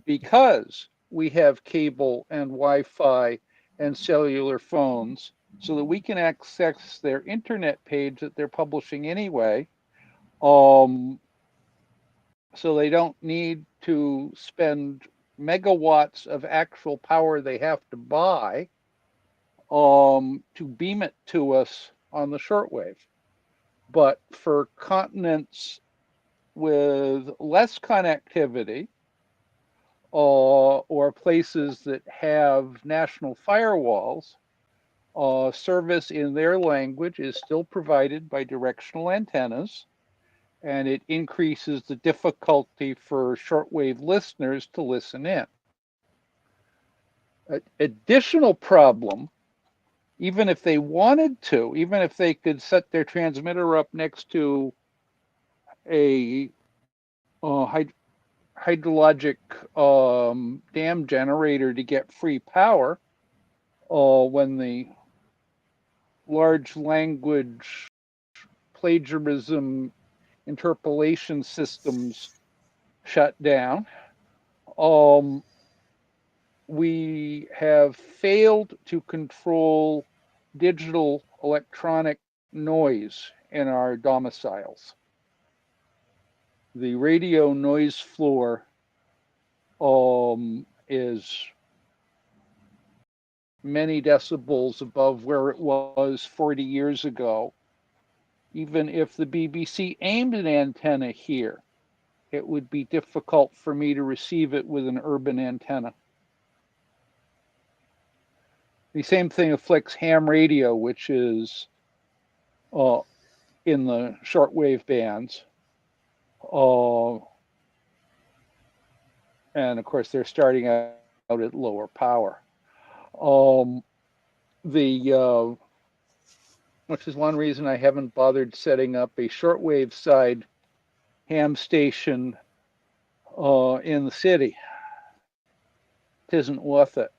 Because we have cable and Wi-Fi and cellular phones so that we can access their internet page that they're publishing anyway. So they don't need to spend megawatts of actual power they have to buy to beam it to us on the shortwave. But for continents with less connectivity or places that have national firewalls, service in their language is still provided by directional antennas, and it increases the difficulty for shortwave listeners to listen in. An additional problem, even if they wanted to, even if they could set their transmitter up next to a hydrologic dam generator to get free power, when the large language plagiarism interpolation systems shut down, we have failed to control digital electronic noise in our domiciles. The radio noise floor is many decibels above where it was 40 years ago. even if the BBC aimed an antenna here, it would be difficult for me to receive it with an urban antenna. The same thing afflicts ham radio, which is in the shortwave bands. And of course, they're starting out at lower power. Which is one reason I haven't bothered setting up a shortwave side ham station in the city. It isn't worth it.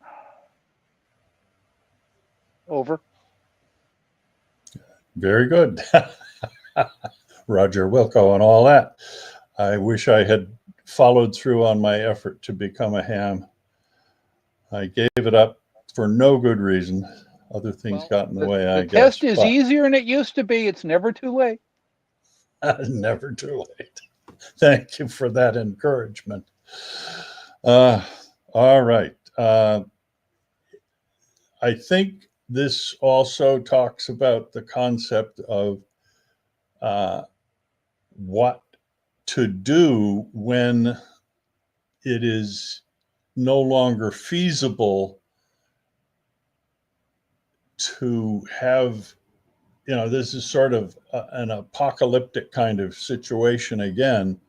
Over. Very good. Roger Wilco and all that. I wish I had followed through on my effort to become a ham. I gave it up for no good reason. Other things got in the way, I guess. The test is easier than it used to be. It's never too late. Never too late. Thank you for that encouragement. All right. I think this also talks about the concept of what to do when it is no longer feasible to have, this is sort of an apocalyptic kind of situation again.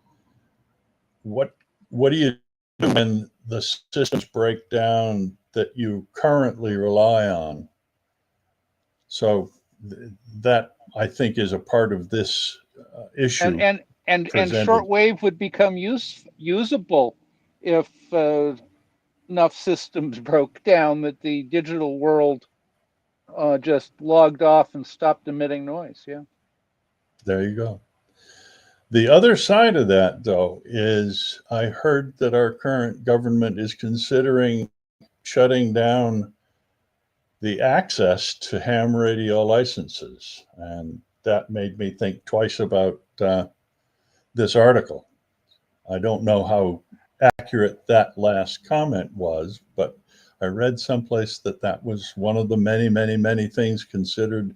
What do you do when the systems break down that you currently rely on? So that, I think, is a part of this issue. And shortwave would become usable if enough systems broke down that the digital world just logged off and stopped emitting noise. Yeah. There you go. The other side of that, though, is I heard that our current government is considering shutting down the access to ham radio licenses. And that made me think twice about this article. I don't know how accurate that last comment was, but I read someplace that was one of the many, many, many things considered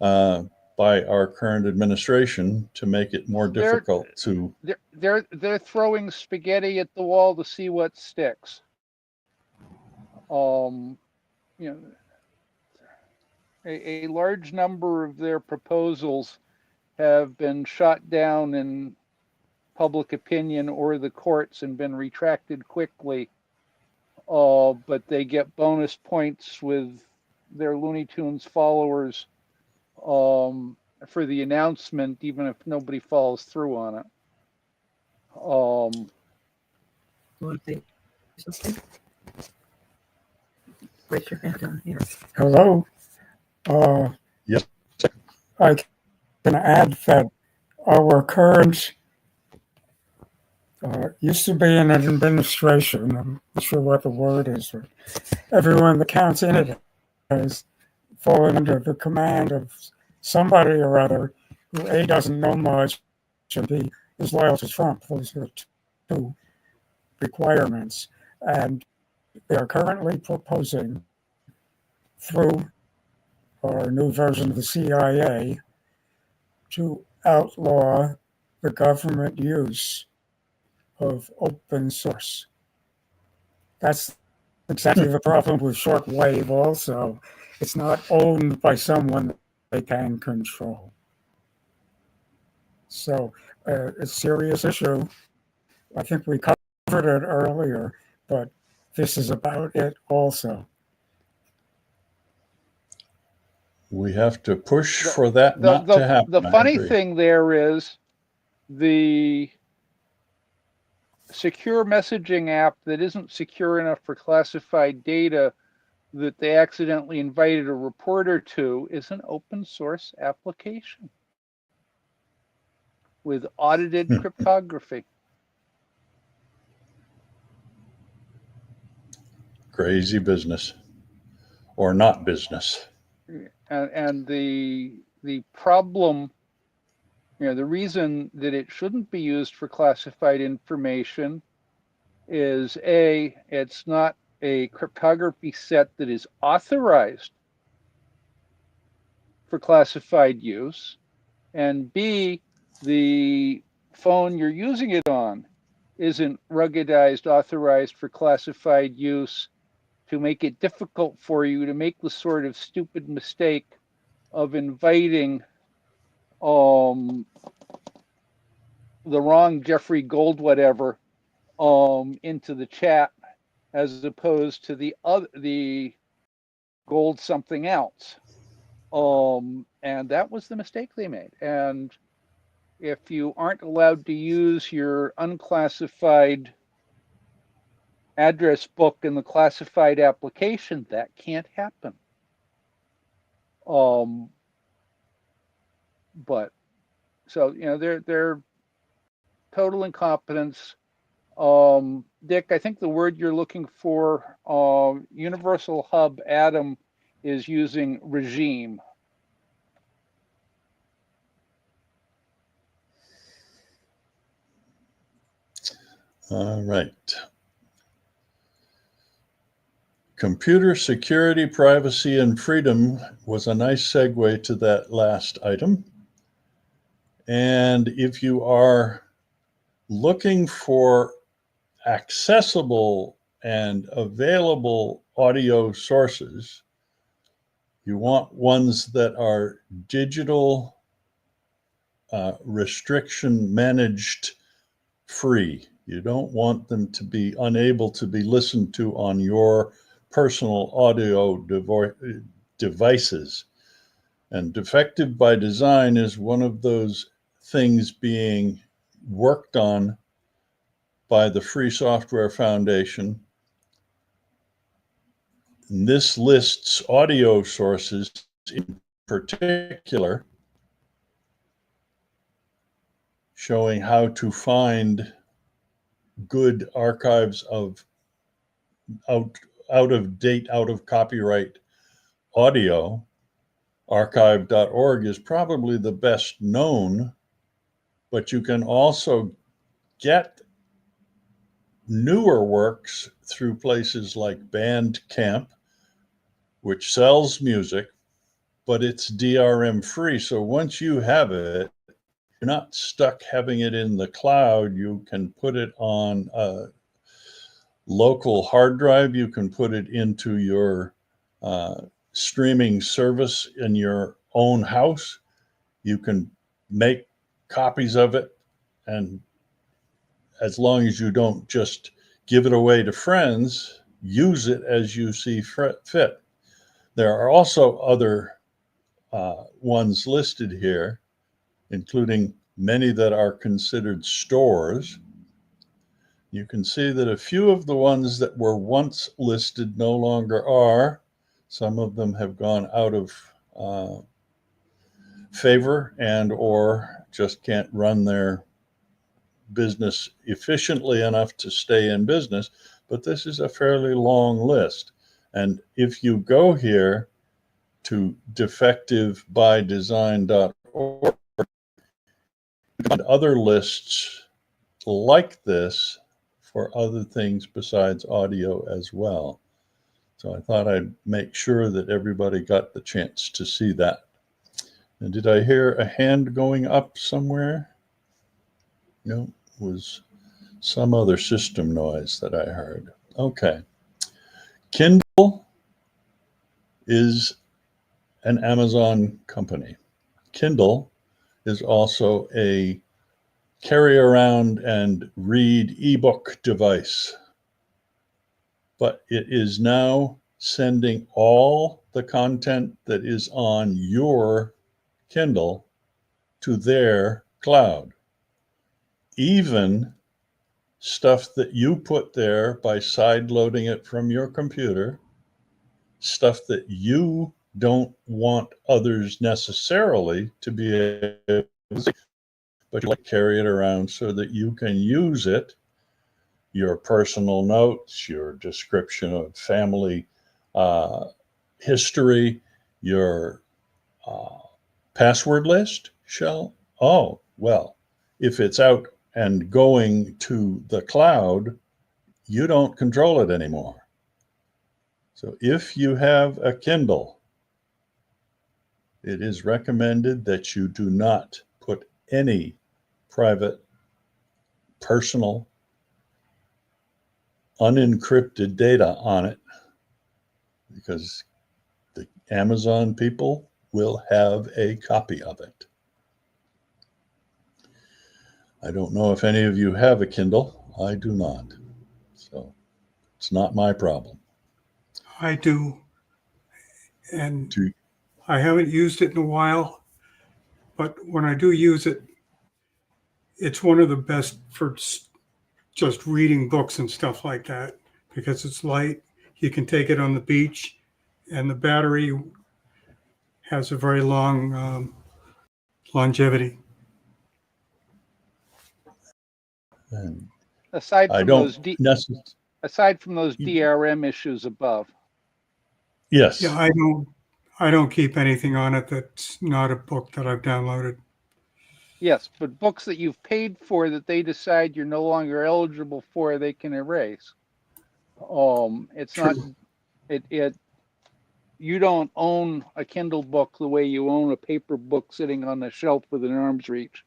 by our current administration to make it more difficult to. They're throwing spaghetti at the wall to see what sticks. A large number of their proposals have been shot down in public opinion or the courts and been retracted quickly. But they get bonus points with their Looney Tunes followers for the announcement, even if nobody follows through on it. Raise your hand down here. Hello. Yes. I can add that our current used to be in an administration. I'm not sure what the word is. But everyone that counts in it has fallen under the command of somebody or other who A, doesn't know much, and B, is loyal to Trump. Those are two requirements. And they are currently proposing through our new version of the CIA to outlaw the government use of open source. That's exactly the problem with shortwave also. It's not owned by someone they can control. So it's a serious issue. I think we covered it earlier, but this is about it also. We have to push for that not to happen. The funny thing there is the secure messaging app that isn't secure enough for classified data that they accidentally invited a reporter to is an open source application with audited cryptography. Crazy business, or not business. And the problem, the reason that it shouldn't be used for classified information is A, it's not a cryptography set that is authorized for classified use. and B, the phone you're using it on isn't ruggedized, authorized for classified use to make it difficult for you to make the sort of stupid mistake of inviting the wrong Jeffrey Gold whatever into the chat, as opposed to the Gold something else. And that was the mistake they made. And if you aren't allowed to use your unclassified address book in the classified application, that can't happen. But so, you know, they're total incompetence. Dick, I think the word you're looking for, Universal Hub Adam is using regime. All right. Computer security, privacy, and freedom was a nice segue to that last item. And if you are looking for accessible and available audio sources, you want ones that are digital, restriction managed, free. You don't want them to be unable to be listened to on your personal audio devices. And defective by design is one of those things being worked on by the Free Software Foundation. And this lists audio sources in particular, showing how to find good archives of out of date, out of copyright audio. Archive.org is probably the best known, but you can also get newer works through places like Bandcamp, which sells music, but it's DRM free. So once you have it, you're not stuck having it in the cloud. You can put it on a local hard drive. You can put it into your streaming service in your own house. You can make copies of it, and as long as you don't just give it away to friends, use it as you see fit. There are also other ones listed here, including many that are considered stores. You can see that a few of the ones that were once listed no longer are. Some of them have gone out of favor and or just can't run their business efficiently enough to stay in business. But this is a fairly long list. And if you go here to defectivebydesign.org, you find other lists like this for other things besides audio as well. So I thought I'd make sure that everybody got the chance to see that. And did I hear a hand going up somewhere? No, it was some other system noise that I heard. Okay. Kindle is an Amazon company. Kindle is also a carry around and read ebook device, but it is now sending all the content that is on your Kindle to their cloud, even stuff that you put there by side loading it from your computer, stuff that you don't want others necessarily to be able to see, but you carry it around so that you can use it, your personal notes, your description of family history, your password list, oh, well, if it's out and going to the cloud, you don't control it anymore. So if you have a Kindle, it is recommended that you do not put any private, personal, unencrypted data on it, because the Amazon people will have a copy of it. I don't know if any of you have a Kindle. I do not. So it's not my problem. I do, and Do, I haven't used it in a while, but when I do use it, it's one of the best for just reading books and stuff like that because it's light. You can take it on the beach, and the battery has a very long longevity. and Aside I from don't those necessarily. aside from those DRM issues above. Yes. Yeah, I don't keep anything on it that's not a book that I've downloaded. Yes, but books that you've paid for that they decide you're no longer eligible for, they can erase. It's True. not it you don't own a Kindle book the way you own a paper book sitting on the shelf within arm's reach.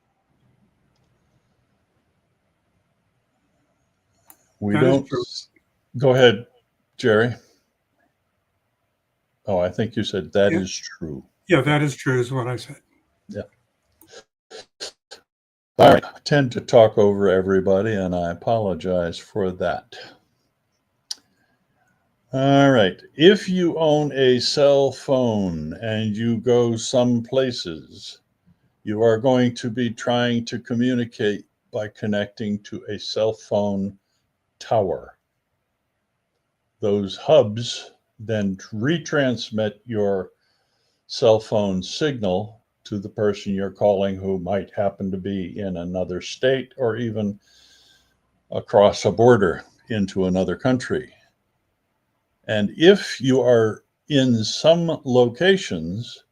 We That is don't. true. Go ahead, Jerry. Oh, I think you said that Yeah. is true. Yeah, that is true, is what I said. Yeah. All right. I tend to talk over everybody, and I apologize for that. All right. If you own a cell phone and you go some places, you are going to be trying to communicate by connecting to a cell phone tower. Those hubs then retransmit your cell phone signal to the person you're calling, who might happen to be in another state or even across a border into another country. And if you are in some locations,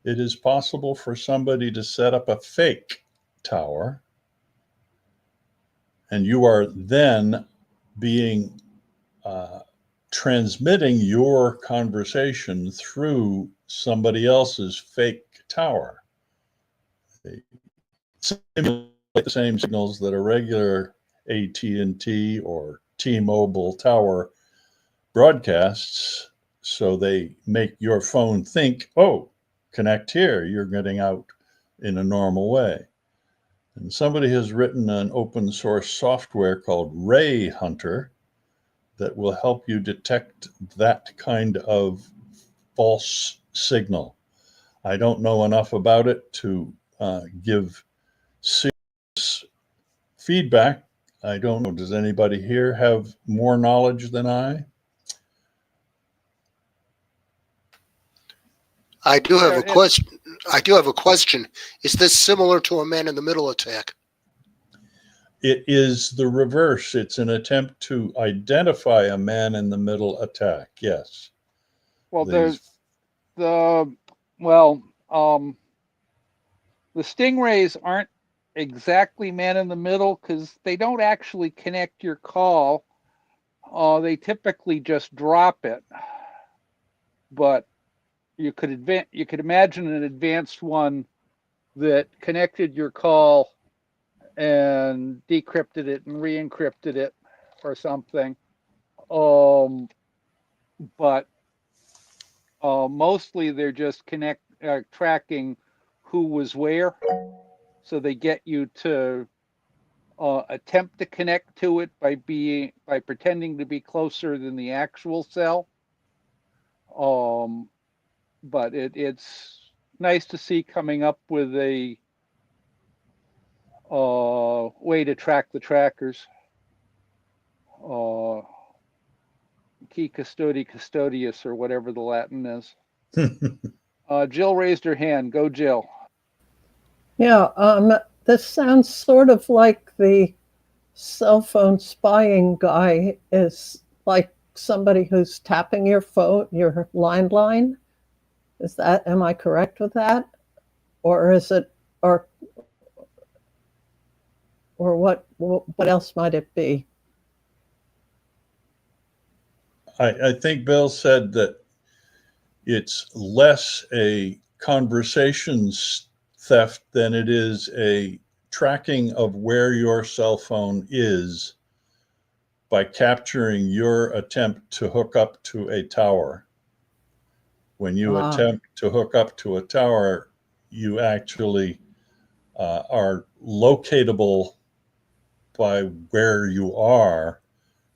it is possible for somebody to set up a fake tower, and you are then being transmitting your conversation through somebody else's fake tower. They simulate the same signals that a regular AT&T or T-Mobile tower broadcasts, so they make your phone think, oh, connect here, you're getting out in a normal way. And somebody has written an open source software called Ray Hunter that will help you detect that kind of false signal. I don't know enough about it to give serious feedback. I don't know. Does anybody here have more knowledge than I? I do have Yeah, a question. I do have a question. Is this similar to a man-in-the-middle attack? It is the reverse. It's an attempt to identify a man-in-the-middle attack. Yes. Well, These, the stingrays aren't exactly man in the middle because they don't actually connect your call. They typically just drop it. But you could imagine an advanced one that connected your call and decrypted it and re-encrypted it or something. But mostly they're just tracking who was where, so they get you to attempt to connect to it by pretending to be closer than the actual cell. But it's nice to see coming up with a way to track the trackers. Key custodi custodius, or whatever the Latin is. Jill raised her hand. Go, Jill. Yeah, this sounds sort of like the cell phone spying guy is like somebody who's tapping your phone, your landline. Am I correct with that? Or is it, or what else might it be? I think Bill said that it's less a conversations theft than it is a tracking of where your cell phone is by capturing your attempt to hook up to a tower. When you attempt to hook up to a tower, you actually are locatable by where you are,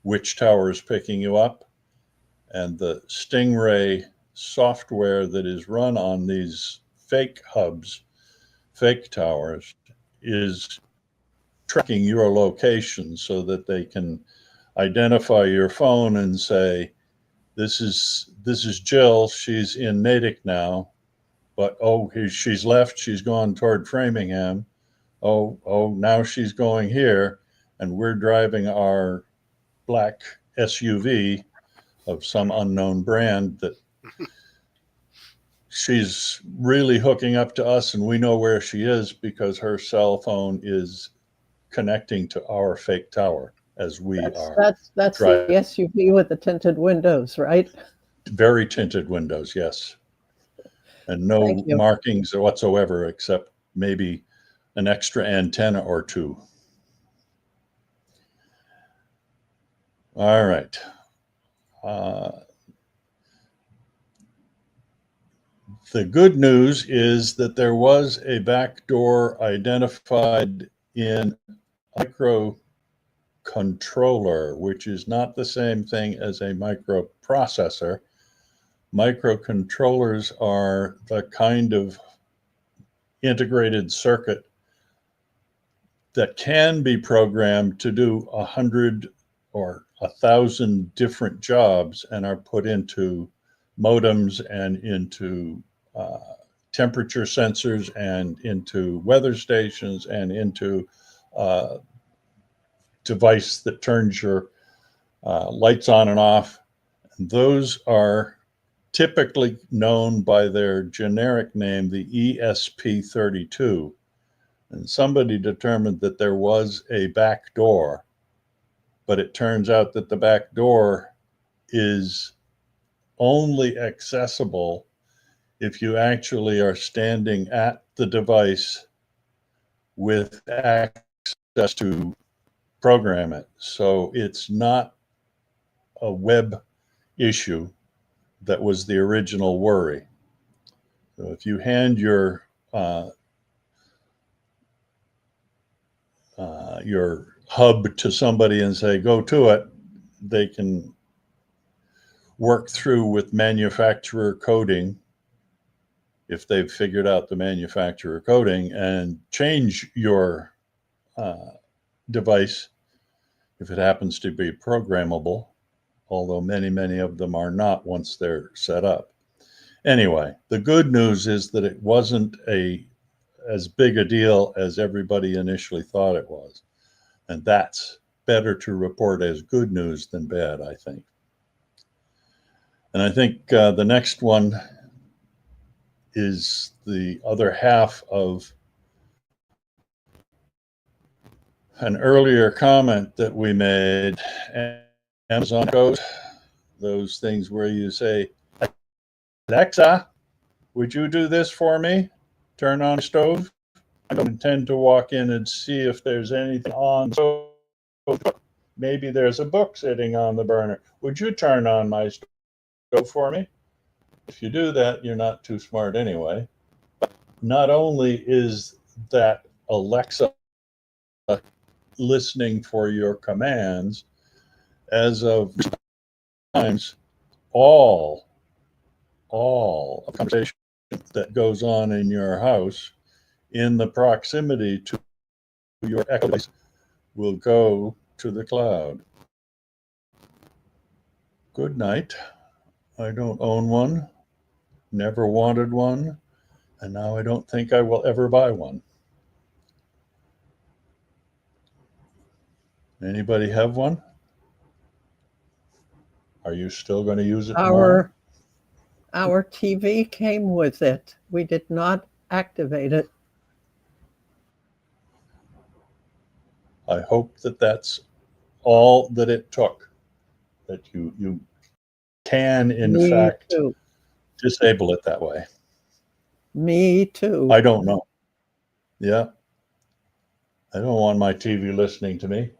which tower is picking you up. And the Stingray software that is run on these fake hubs, fake towers, is tracking your location so that they can identify your phone and say, this is Jill, she's in Natick now, but she's left, she's gone toward Framingham. Now she's going here, and we're driving our black SUV of some unknown brand that she's really hooking up to us, and we know where she is because her cell phone is connecting to our fake tower as we are. That's the driving. SUV with the tinted windows, right? Very tinted windows, yes. And no Thank you. markings whatsoever except maybe an extra antenna or two. All right. The good news is that there was a backdoor identified in microcontroller, which is not the same thing as a microprocessor. Microcontrollers are the kind of integrated circuit that can be programmed to do 100 or 1,000 different jobs and are put into modems and into temperature sensors and into weather stations and into device that turns your lights on and off. And those are typically known by their generic name, the ESP32. And somebody determined that there was a back door, but it turns out that the back door is only accessible if you actually are standing at the device with access to program it. So it's not a web issue that was the original worry. So if you hand your hub to somebody and say, go to it, they can work through with manufacturer coding, if they've figured out the manufacturer coding, and change your device if it happens to be programmable, although many of them are not once they're set up. Anyway, the good news is that it wasn't as big a deal as everybody initially thought it was. And that's better to report as good news than bad, I think. And I think the next one is the other half of an earlier comment that we made. Amazon goes, those things where you say, Alexa, would you do this for me? Turn on the stove. I don't intend to walk in and see if there's anything on the stove. Maybe there's a book sitting on the burner. Would you turn on my stove for me? If you do that, you're not too smart anyway. But not only is that Alexa listening for your commands, as of times, all of conversation that goes on in your house in the proximity to your Echo device will go to the cloud. Good night. I don't own one, never wanted one, and now I don't think I will ever buy one. Anybody have one? Are you still going to use it tomorrow? Our TV came with it. We did not activate it. I hope that that's all that it took, that you can, in Me fact, too. disable it that way. Me too. I don't know. Yeah. I don't want my TV listening to me.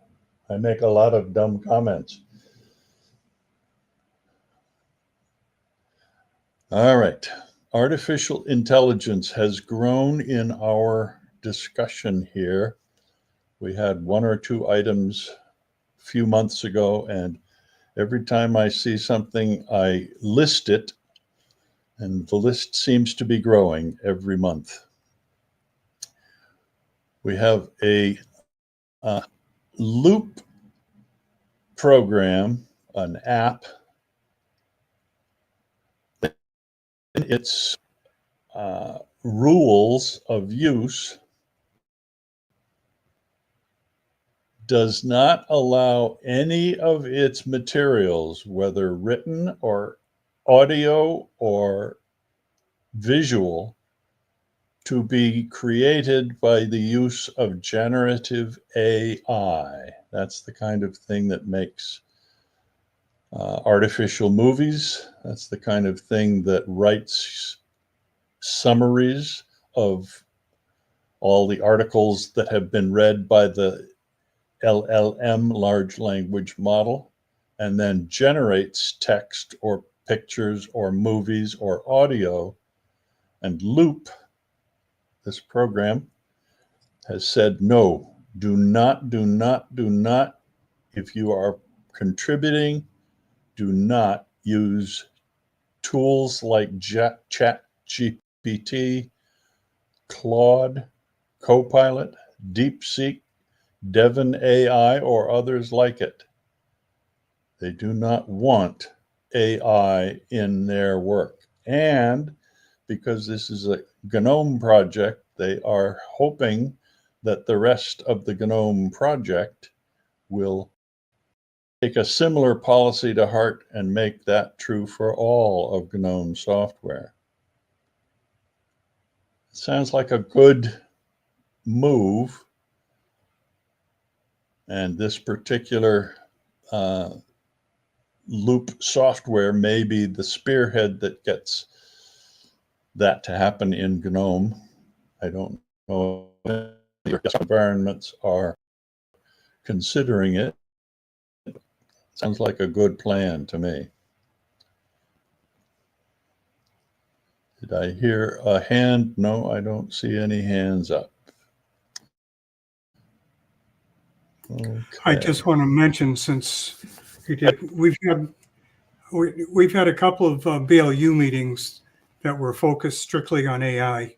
I make a lot of dumb comments. All right. Artificial intelligence has grown in our discussion here. We had one or two items a few months ago, and every time I see something, I list it, and the list seems to be growing every month. We have a Loop program, an app. Its rules of use does not allow any of its materials, whether written or audio or visual, to be created by the use of generative AI. That's the kind of thing that makes artificial movies. That's the kind of thing that writes summaries of all the articles that have been read by the LLM, large language model, and then generates text or pictures or movies or audio. And Loop, this program, has said no, do not, if you are contributing, do not use tools like ChatGPT, Claude, Copilot, DeepSeek, Devon AI, or others like it. They do not want AI in their work. And because this is a GNOME project, they are hoping that the rest of the GNOME project will take a similar policy to heart and make that true for all of GNOME software. It sounds like a good move. And this particular Loop software may be the spearhead that gets that to happen in GNOME. I don't know if your environments are considering it. Sounds like a good plan to me. Did I hear a hand? No, I don't see any hands up. Okay. I just want to mention, since you did, we've had a couple of BLU meetings that were focused strictly on AI.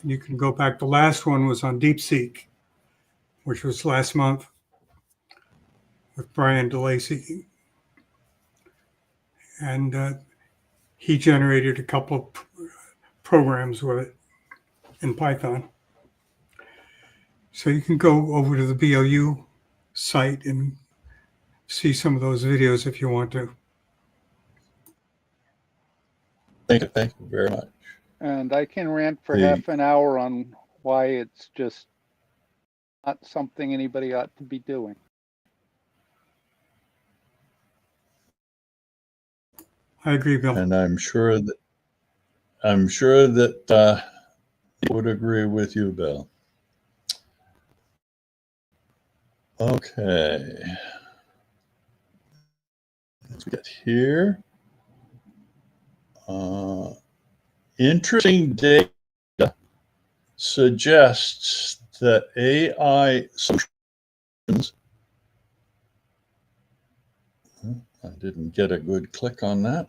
You can go back. The last one was on DeepSeek, which was last month with Brian DeLacy, and he generated a couple of programs with it in Python. So you can go over to the BLU site and see some of those videos if you want to. Thank you very much. And I can rant for half an hour on why it's just not something anybody ought to be doing. I agree, Bill. And I'm sure that he would agree with you, Bill. Okay. Let's get here. Interesting data suggests that AI solutions, I didn't get a good click on that,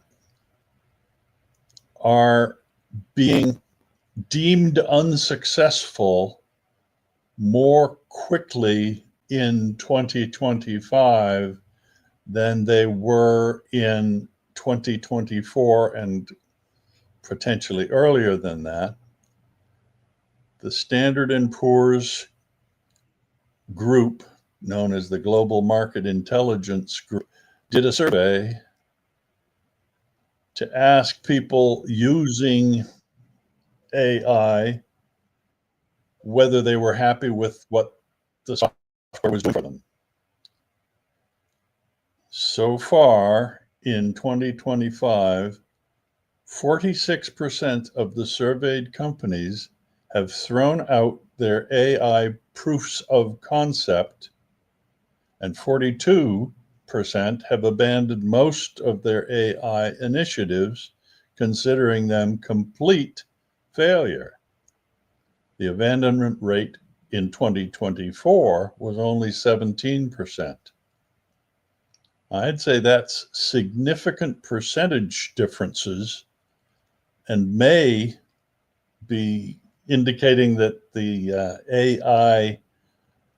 are being deemed unsuccessful more quickly in 2025 than they were in 2024 and potentially earlier than that. The Standard & Poor's group, known as the Global Market Intelligence Group, did a survey to ask people using AI whether they were happy with what the software was doing for them. So far in 2025, 46% of the surveyed companies have thrown out their AI proofs of concept, and 42% have abandoned most of their AI initiatives, considering them complete failure. The abandonment rate in 2024 was only 17%. I'd say that's significant percentage differences and may be indicating that the AI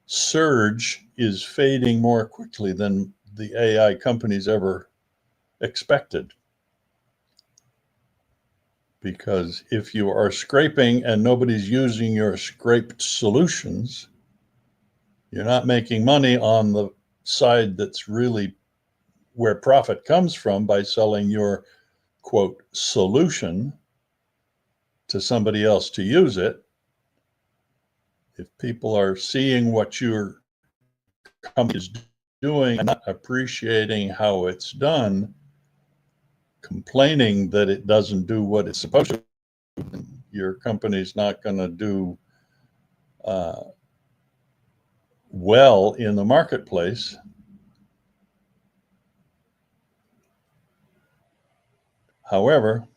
surge is fading more quickly than the AI companies ever expected. Because if you are scraping and nobody's using your scraped solutions, you're not making money on the side that's really where profit comes from by selling your quote solution to somebody else to use it. If people are seeing what your company is doing and not appreciating how it's done, complaining that it doesn't do what it's supposed to, your company's not going to do well in the marketplace. However,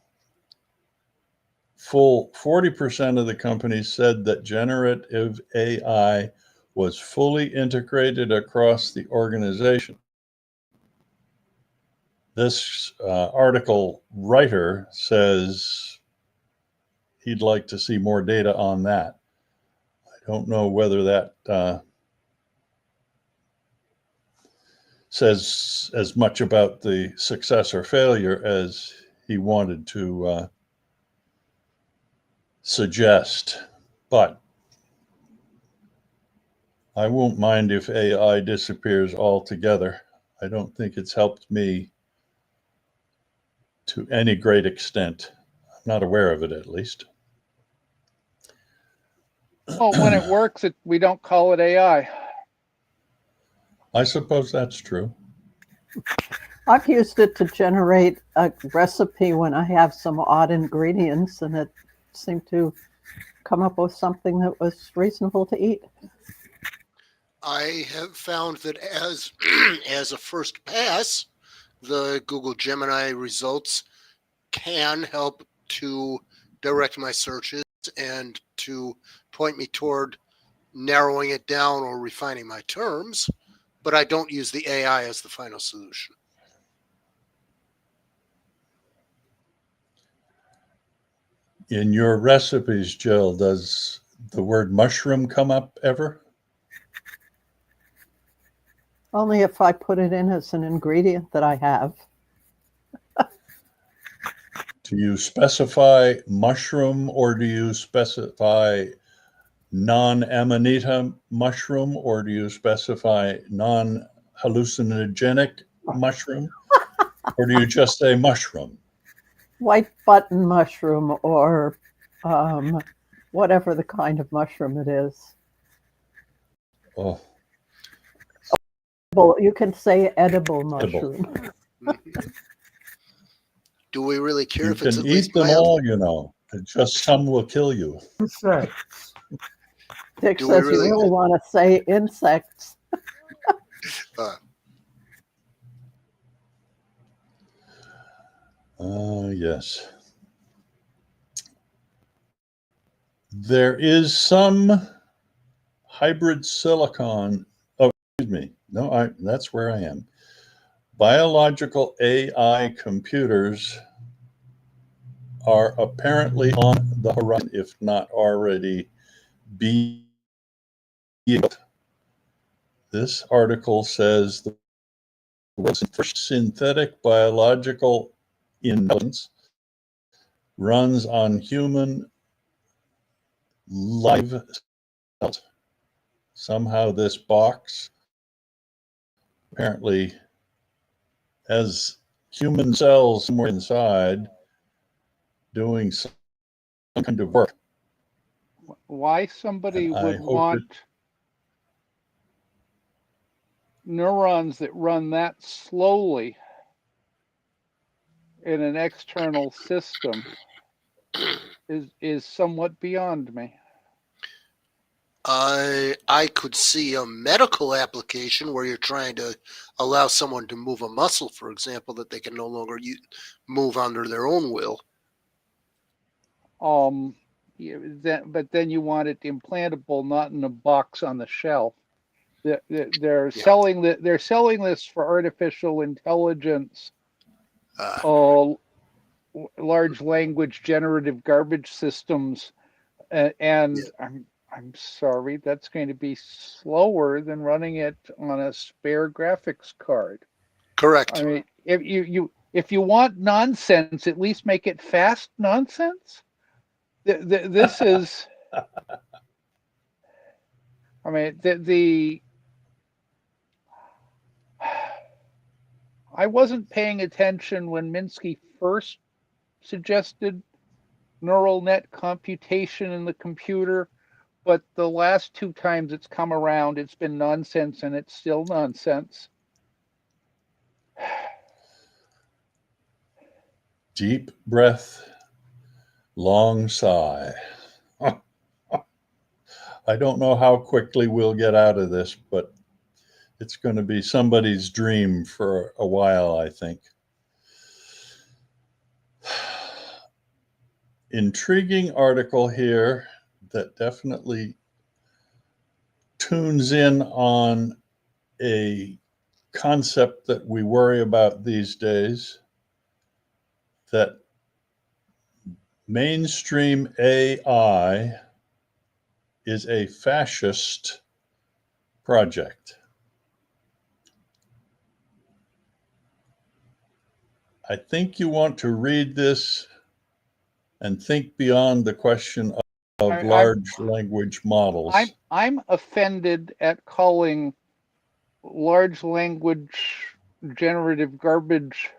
full 40% of the companies said that generative AI was fully integrated across the organization. This article writer says he'd like to see more data on that. I don't know whether that says as much about the success or failure as he wanted to suggest, but I won't mind if AI disappears altogether. I don't think it's helped me to any great extent. I'm not aware of it, at least. Well, when it works, we don't call it AI. I suppose that's true. I've used it to generate a recipe when I have some odd ingredients, and it seemed to come up with something that was reasonable to eat. I have found that as as a first pass, the Google Gemini results can help to direct my searches and to point me toward narrowing it down or refining my terms, but I don't use the AI as the final solution. In your recipes, Jill, does the word mushroom come up ever? Only if I put it in as an ingredient that I have. Do you specify mushroom or do you specify non-amanita mushroom or do you specify non-hallucinogenic mushroom or do you just say mushroom? White button mushroom or whatever the kind of mushroom it is. Oh, Well, you can say edible edible. mushroom. Do we really care You if it's can at least eat them mildly? all, you know. Just some will kill you. Insects. Dick Do we says really- you really want to say insects. Yes. There is some hybrid silicon. Oh, excuse me. No, that's where I am. Biological AI computers are apparently on the horizon, if not already being built. This article says the world's first synthetic biological intelligence runs on human live cells. Somehow this box apparently has human cells somewhere inside doing some kind of work. Why somebody And I would hope want neurons that run that slowly in an external system is somewhat beyond me. I could see a medical application where you're trying to allow someone to move a muscle, for example, that they can no longer move under their own will. But then you want it implantable, not in a box on the shelf. They're selling this for artificial intelligence, large language generative garbage systems, and I'm sorry, that's going to be slower than running it on a spare graphics card. Correct. I mean, if you want nonsense, at least make it fast nonsense. This is, I mean, I wasn't paying attention when Minsky first suggested neural net computation in the computer, but the last two times it's come around, it's been nonsense, and it's still nonsense. Deep breath, long sigh. I don't know how quickly we'll get out of this, but it's going to be somebody's dream for a while, I think. Intriguing article here that definitely tunes in on a concept that we worry about these days, that mainstream AI is a fascist project. I think you want to read this and think beyond the question of large language models. I'm offended at calling large language generative garbage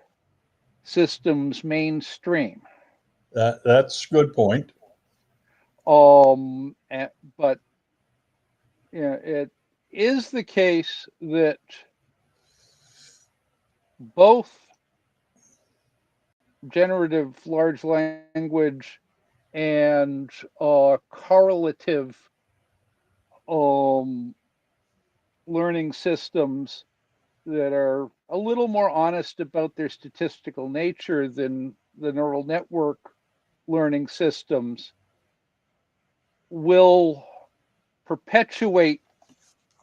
systems mainstream. That's a good point. But it is the case that both generative large language and correlative learning systems that are a little more honest about their statistical nature than the neural network learning systems will perpetuate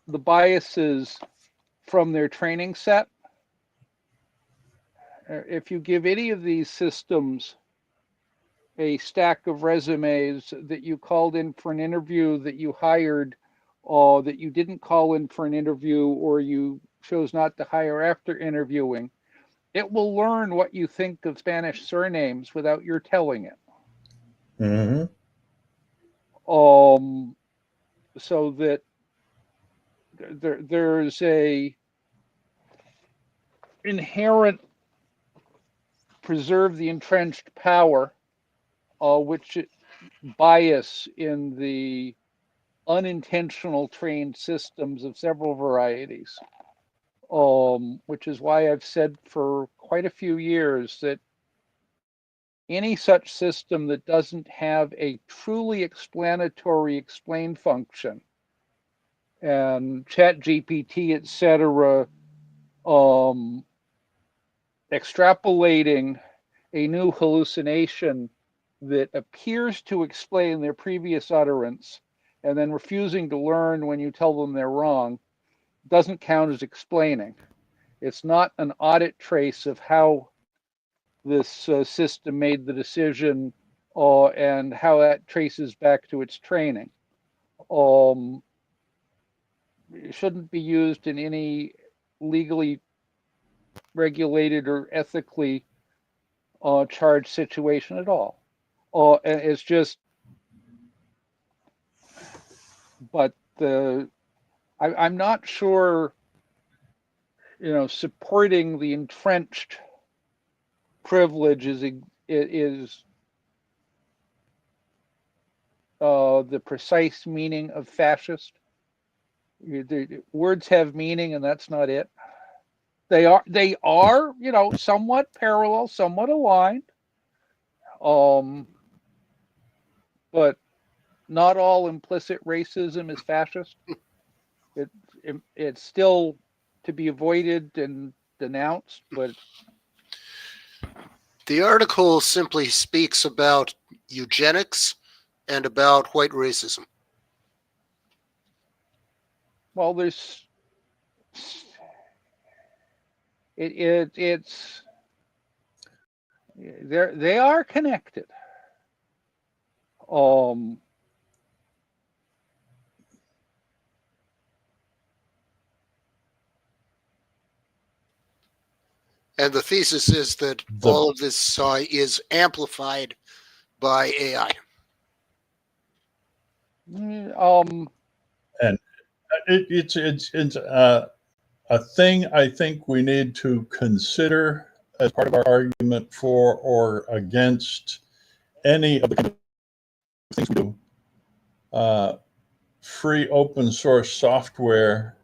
the biases from their training set. If you give any of these systems a stack of resumes that you called in for an interview, that you hired, or that you didn't call in for an interview, or you chose not to hire after interviewing, it will learn what you think of Spanish surnames without your telling it. Mm-hmm. So that there's a inherent preserve the entrenched power, which bias in the unintentional trained systems of several varieties, which is why I've said for quite a few years that any such system that doesn't have a truly explanatory explain function, and ChatGPT, etc., extrapolating a new hallucination that appears to explain their previous utterance and then refusing to learn when you tell them they're wrong, doesn't count as explaining. It's not an audit trace of how this system made the decision, and how that traces back to its training. It shouldn't be used in any legally regulated or ethically charged situation at all. And it's just, but I'm not sure, supporting the entrenched privilege is the precise meaning of fascist. The words have meaning, and that's not it. They are, somewhat parallel, somewhat aligned. But not all implicit racism is fascist. It's still to be avoided and denounced, but The article simply speaks about eugenics and about white racism. well, it's they are connected. And the thesis is that all of this is amplified by AI. And it's a thing I think we need to consider as part of our argument for or against any of the kind of things we do. Free open source software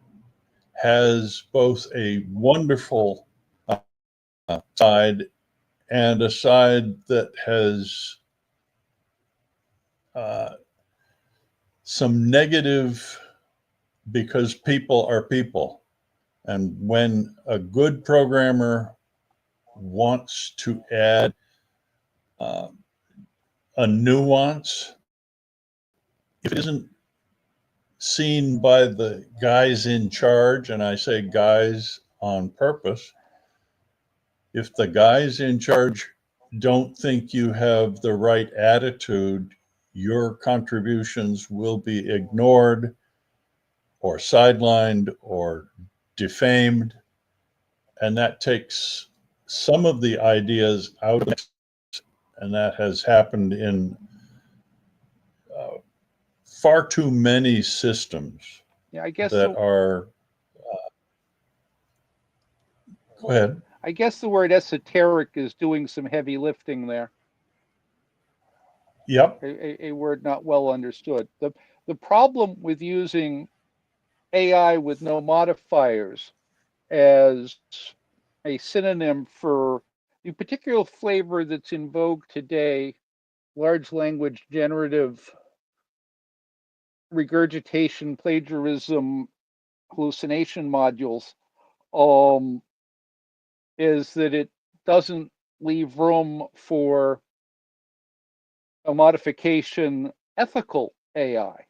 has both a wonderful side and a side that has some negative, because people are people. And when a good programmer wants to add a nuance, if it isn't seen by the guys in charge, and I say guys on purpose, if the guys in charge don't think you have the right attitude, your contributions will be ignored or sidelined or defamed. And that takes some of the ideas out of it. And that has happened in far too many systems I guess that are. Go ahead. I guess the word esoteric is doing some heavy lifting there. Yep. A word not well understood. The problem with using AI with no modifiers as a synonym for the particular flavor that's in vogue today, large language generative regurgitation, plagiarism, hallucination modules, is that it doesn't leave room for a modification ethical AI,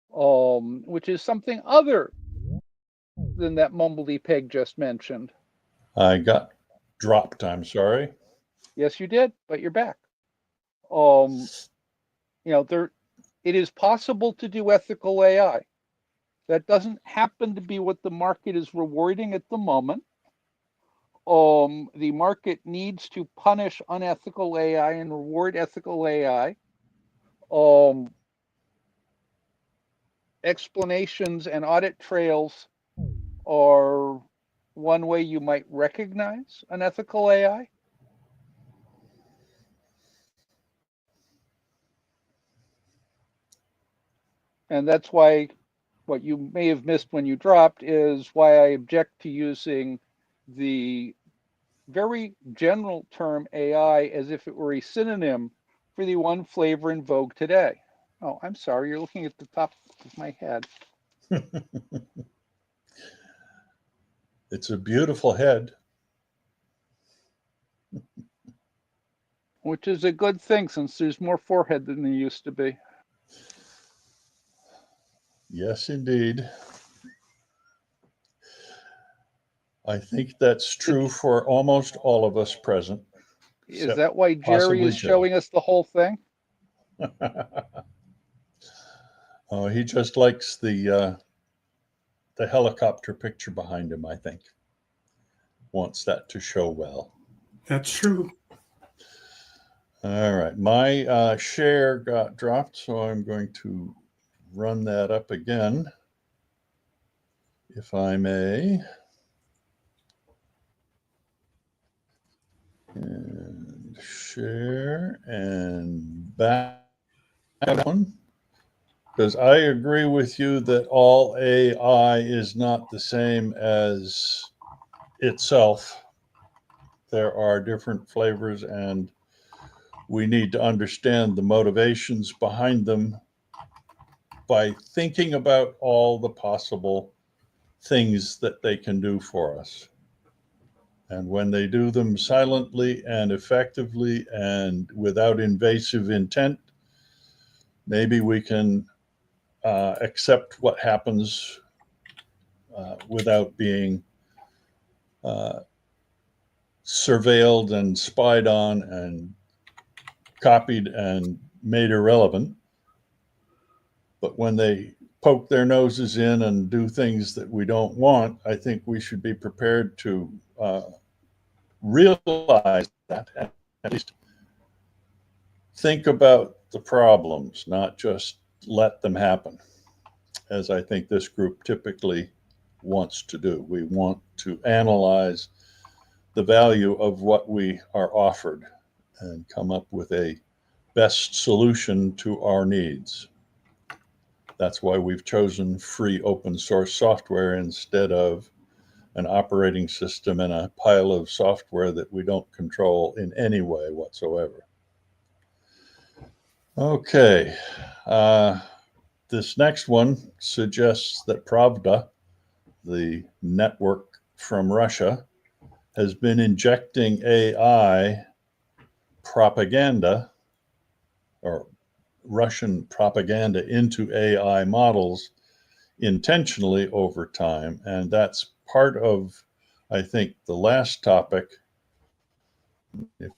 which is something other than that mumbledy peg just mentioned. I got dropped. I'm sorry. Yes, you did, but you're back. It is possible to do ethical AI. That doesn't happen to be what the market is rewarding at the moment. The market needs to punish unethical AI and reward ethical AI. Explanations and audit trails are one way you might recognize an ethical AI. And that's why what you may have missed when you dropped is why I object to using the very general term AI as if it were a synonym for the one flavor in vogue today. Oh, I'm sorry, you're looking at the top of my head. It's a beautiful head. Which is a good thing since there's more forehead than there used to be. Yes, indeed. I think that's true for almost all of us present. Is that why Jerry is showing us the whole thing? Oh, he just likes the helicopter picture behind him, I think. Wants that to show well. That's true. All right. My share got dropped, so I'm going to run that up again, if I may. And share and back one. Because I agree with you that all AI is not the same as itself, there are different flavors, and we need to understand the motivations behind them by thinking about all the possible things that they can do for us. And when they do them silently and effectively and without invasive intent, maybe we can accept what happens without being surveilled and spied on and copied and made irrelevant. But when they poke their noses in and do things that we don't want, I think we should be prepared to realize that, and at least think about the problems, not just let them happen, as I think this group typically wants to do. We want to analyze the value of what we are offered and come up with a best solution to our needs. That's why we've chosen free open source software instead of an operating system and a pile of software that we don't control in any way whatsoever. Okay, this next one suggests that Pravda, the network from Russia, has been injecting AI propaganda or Russian propaganda into AI models intentionally over time. And that's part of, I think, the last topic. If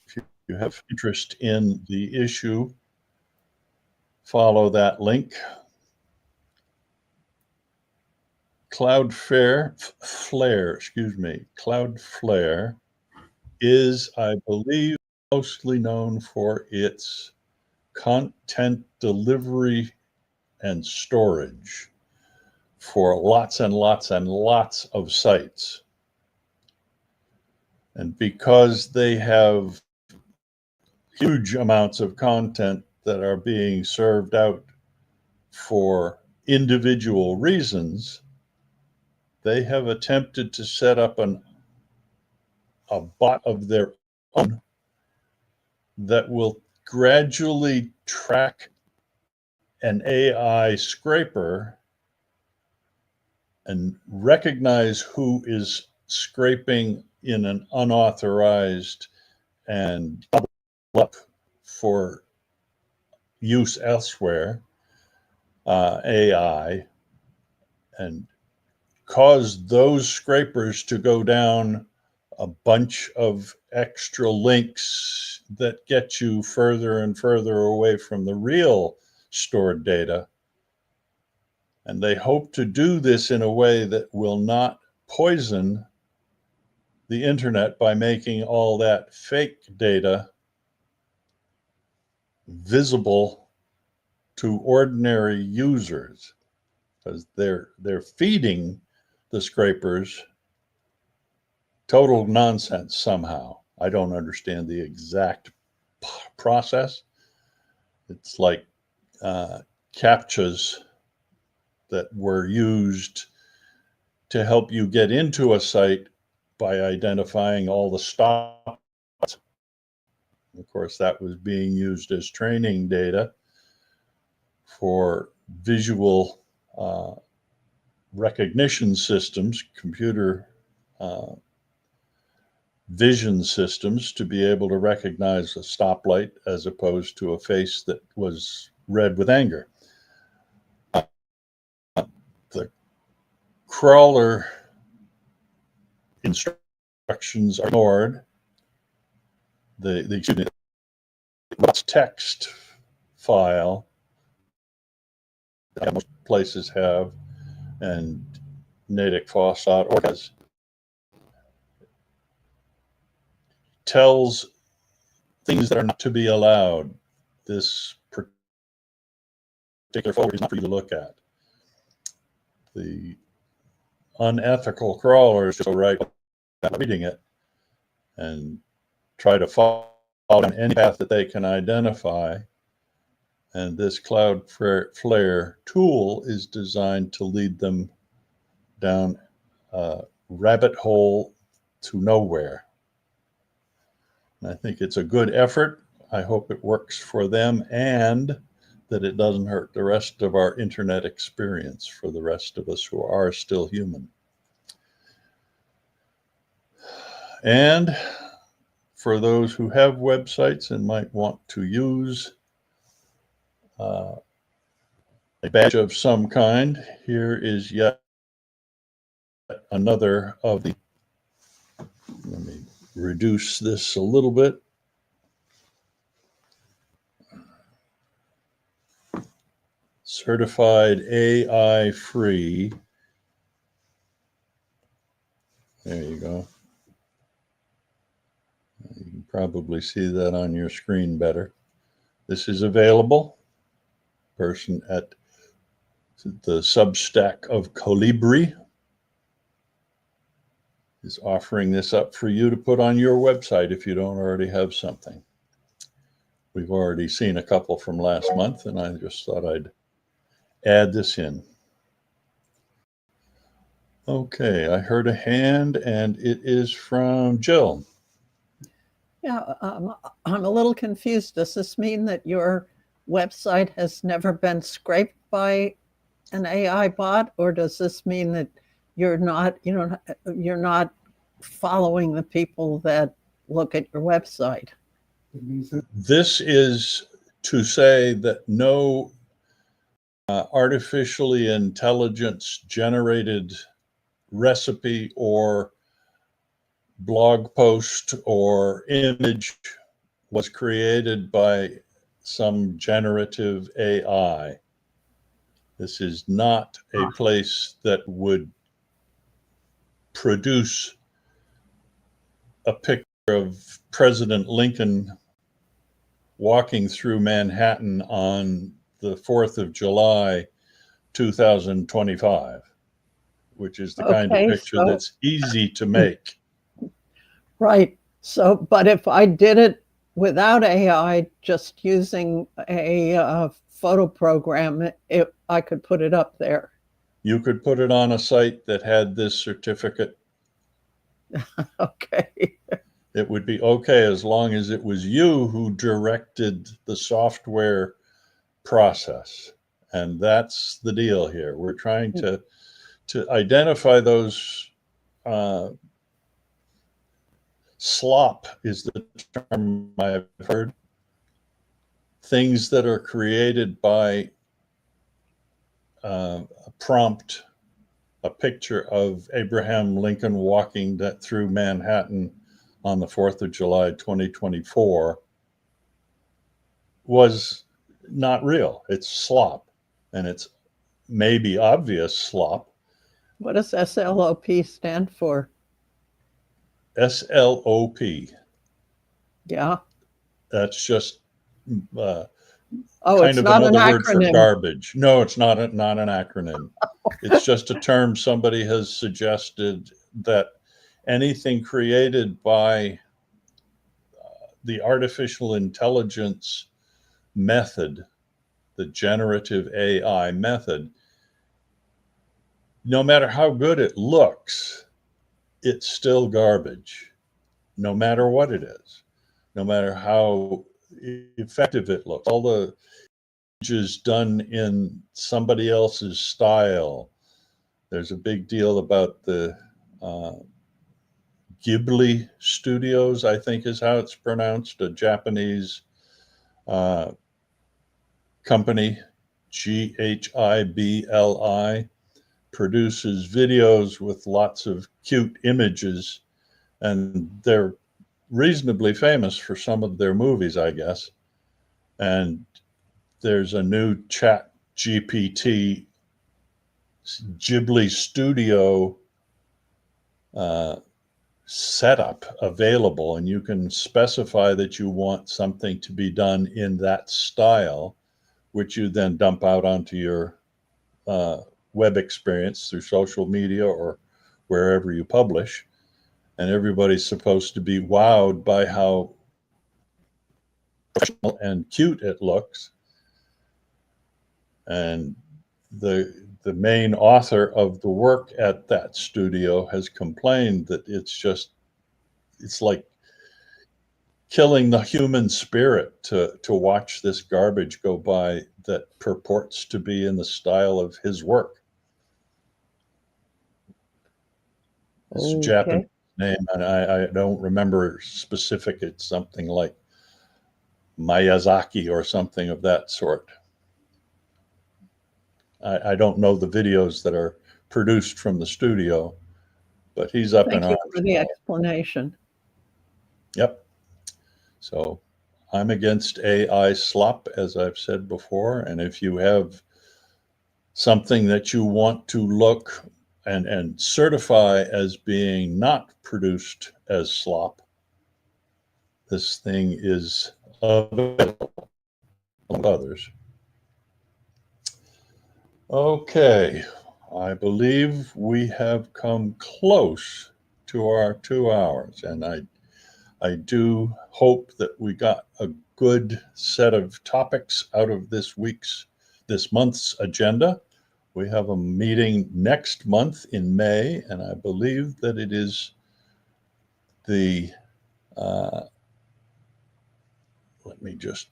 you have interest in the issue, follow that link. Cloudflare is, I believe, mostly known for its content delivery and storage for lots and lots and lots of sites. And because they have huge amounts of content that are being served out for individual reasons, they have attempted to set up a bot of their own that will gradually track an AI scraper and recognize who is scraping in an unauthorized and up for use elsewhere AI, and cause those scrapers to go down a bunch of extra links that get you further and further away from the real stored data. And they hope to do this in a way that will not poison the internet by making all that fake data visible to ordinary users, because they're feeding the scrapers total nonsense somehow. I don't understand the exact process. It's like CAPTCHAs that were used to help you get into a site by identifying all the stops. Of course, that was being used as training data for visual recognition systems, computer vision systems, to be able to recognize a stoplight as opposed to a face that was red with anger. The crawler instructions are ignored. The text file that most places have, and NatickFOSS.org has, tells things that are not to be allowed. This particular folder is not for you to look at. The unethical crawlers just go right without reading it and try to follow down any path that they can identify. And this Cloudflare tool is designed to lead them down a rabbit hole to nowhere. And I think it's a good effort. I hope it works for them and that it doesn't hurt the rest of our internet experience for the rest of us who are still human. And for those who have websites and might want to use a badge of some kind, here is yet another of the, let me reduce this a little bit. Certified AI free. There you go. You can probably see that on your screen better. This is available. Person at the Substack of Colibri is offering this up for you to put on your website if you don't already have something. We've already seen a couple from last month, and I just thought I'd add this in. Okay, I heard a hand, and it is from Jill. Yeah, I'm a little confused. Does this mean that your website has never been scraped by an AI bot, or does this mean that you're not following the people that look at your website? This is to say that no artificially intelligence generated recipe or blog post or image was created by some generative AI. This is not a place that would produce a picture of President Lincoln walking through Manhattan on the 4th of July, 2025, which is the kind of picture that's easy to make. Right. So, but if I did it without AI, just using a photo program, I could put it up there. You could put it on a site that had this certificate. Okay. It would be okay as long as it was you who directed the software process. And that's the deal here. We're trying to identify those slop is the term I've heard. Things that are created by a prompt, a picture of Abraham Lincoln walking through Manhattan on the 4th of July, 2024 was not real. It's slop, and it's maybe obvious slop. What does SLOP stand for? SLOP. Yeah. That's just Oh, kind it's of not another an word for acronym. garbage. No, it's not an acronym. It's just a term somebody has suggested that anything created by the artificial intelligence method, the generative AI method, no matter how good it looks, it's still garbage, no matter what it is, no matter how effective it looks. All the images done in somebody else's style. There's a big deal about the Ghibli Studios, I think is how it's pronounced, a Japanese company, GHIBLI, produces videos with lots of cute images, and they're reasonably famous for some of their movies, I guess. And there's a new Chat GPT Ghibli Studio setup available, and you can specify that you want something to be done in that style, which you then dump out onto your web experience through social media or wherever you publish. And everybody's supposed to be wowed by how professional and cute it looks. And the main author of the work at that studio has complained that it's just it's like killing the human spirit to watch this garbage go by that purports to be in the style of his work. It's a Japanese Okay. name, and I don't remember specific. It's something like Miyazaki or something of that sort. I don't know the videos that are produced from the studio, but he's up in Thank you arms for the about it. explanation. Yep. So I'm against AI slop, as I've said before. And if you have something that you want to look and certify as being not produced as slop, this thing is available, among others. Okay, I believe we have come close to our 2 hours, and I do hope that we got a good set of topics out of this month's agenda. We have a meeting next month in May, and I believe that it is the, let me just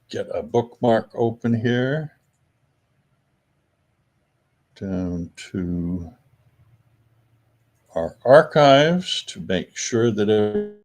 get a bookmark open here, down to our archives to make sure that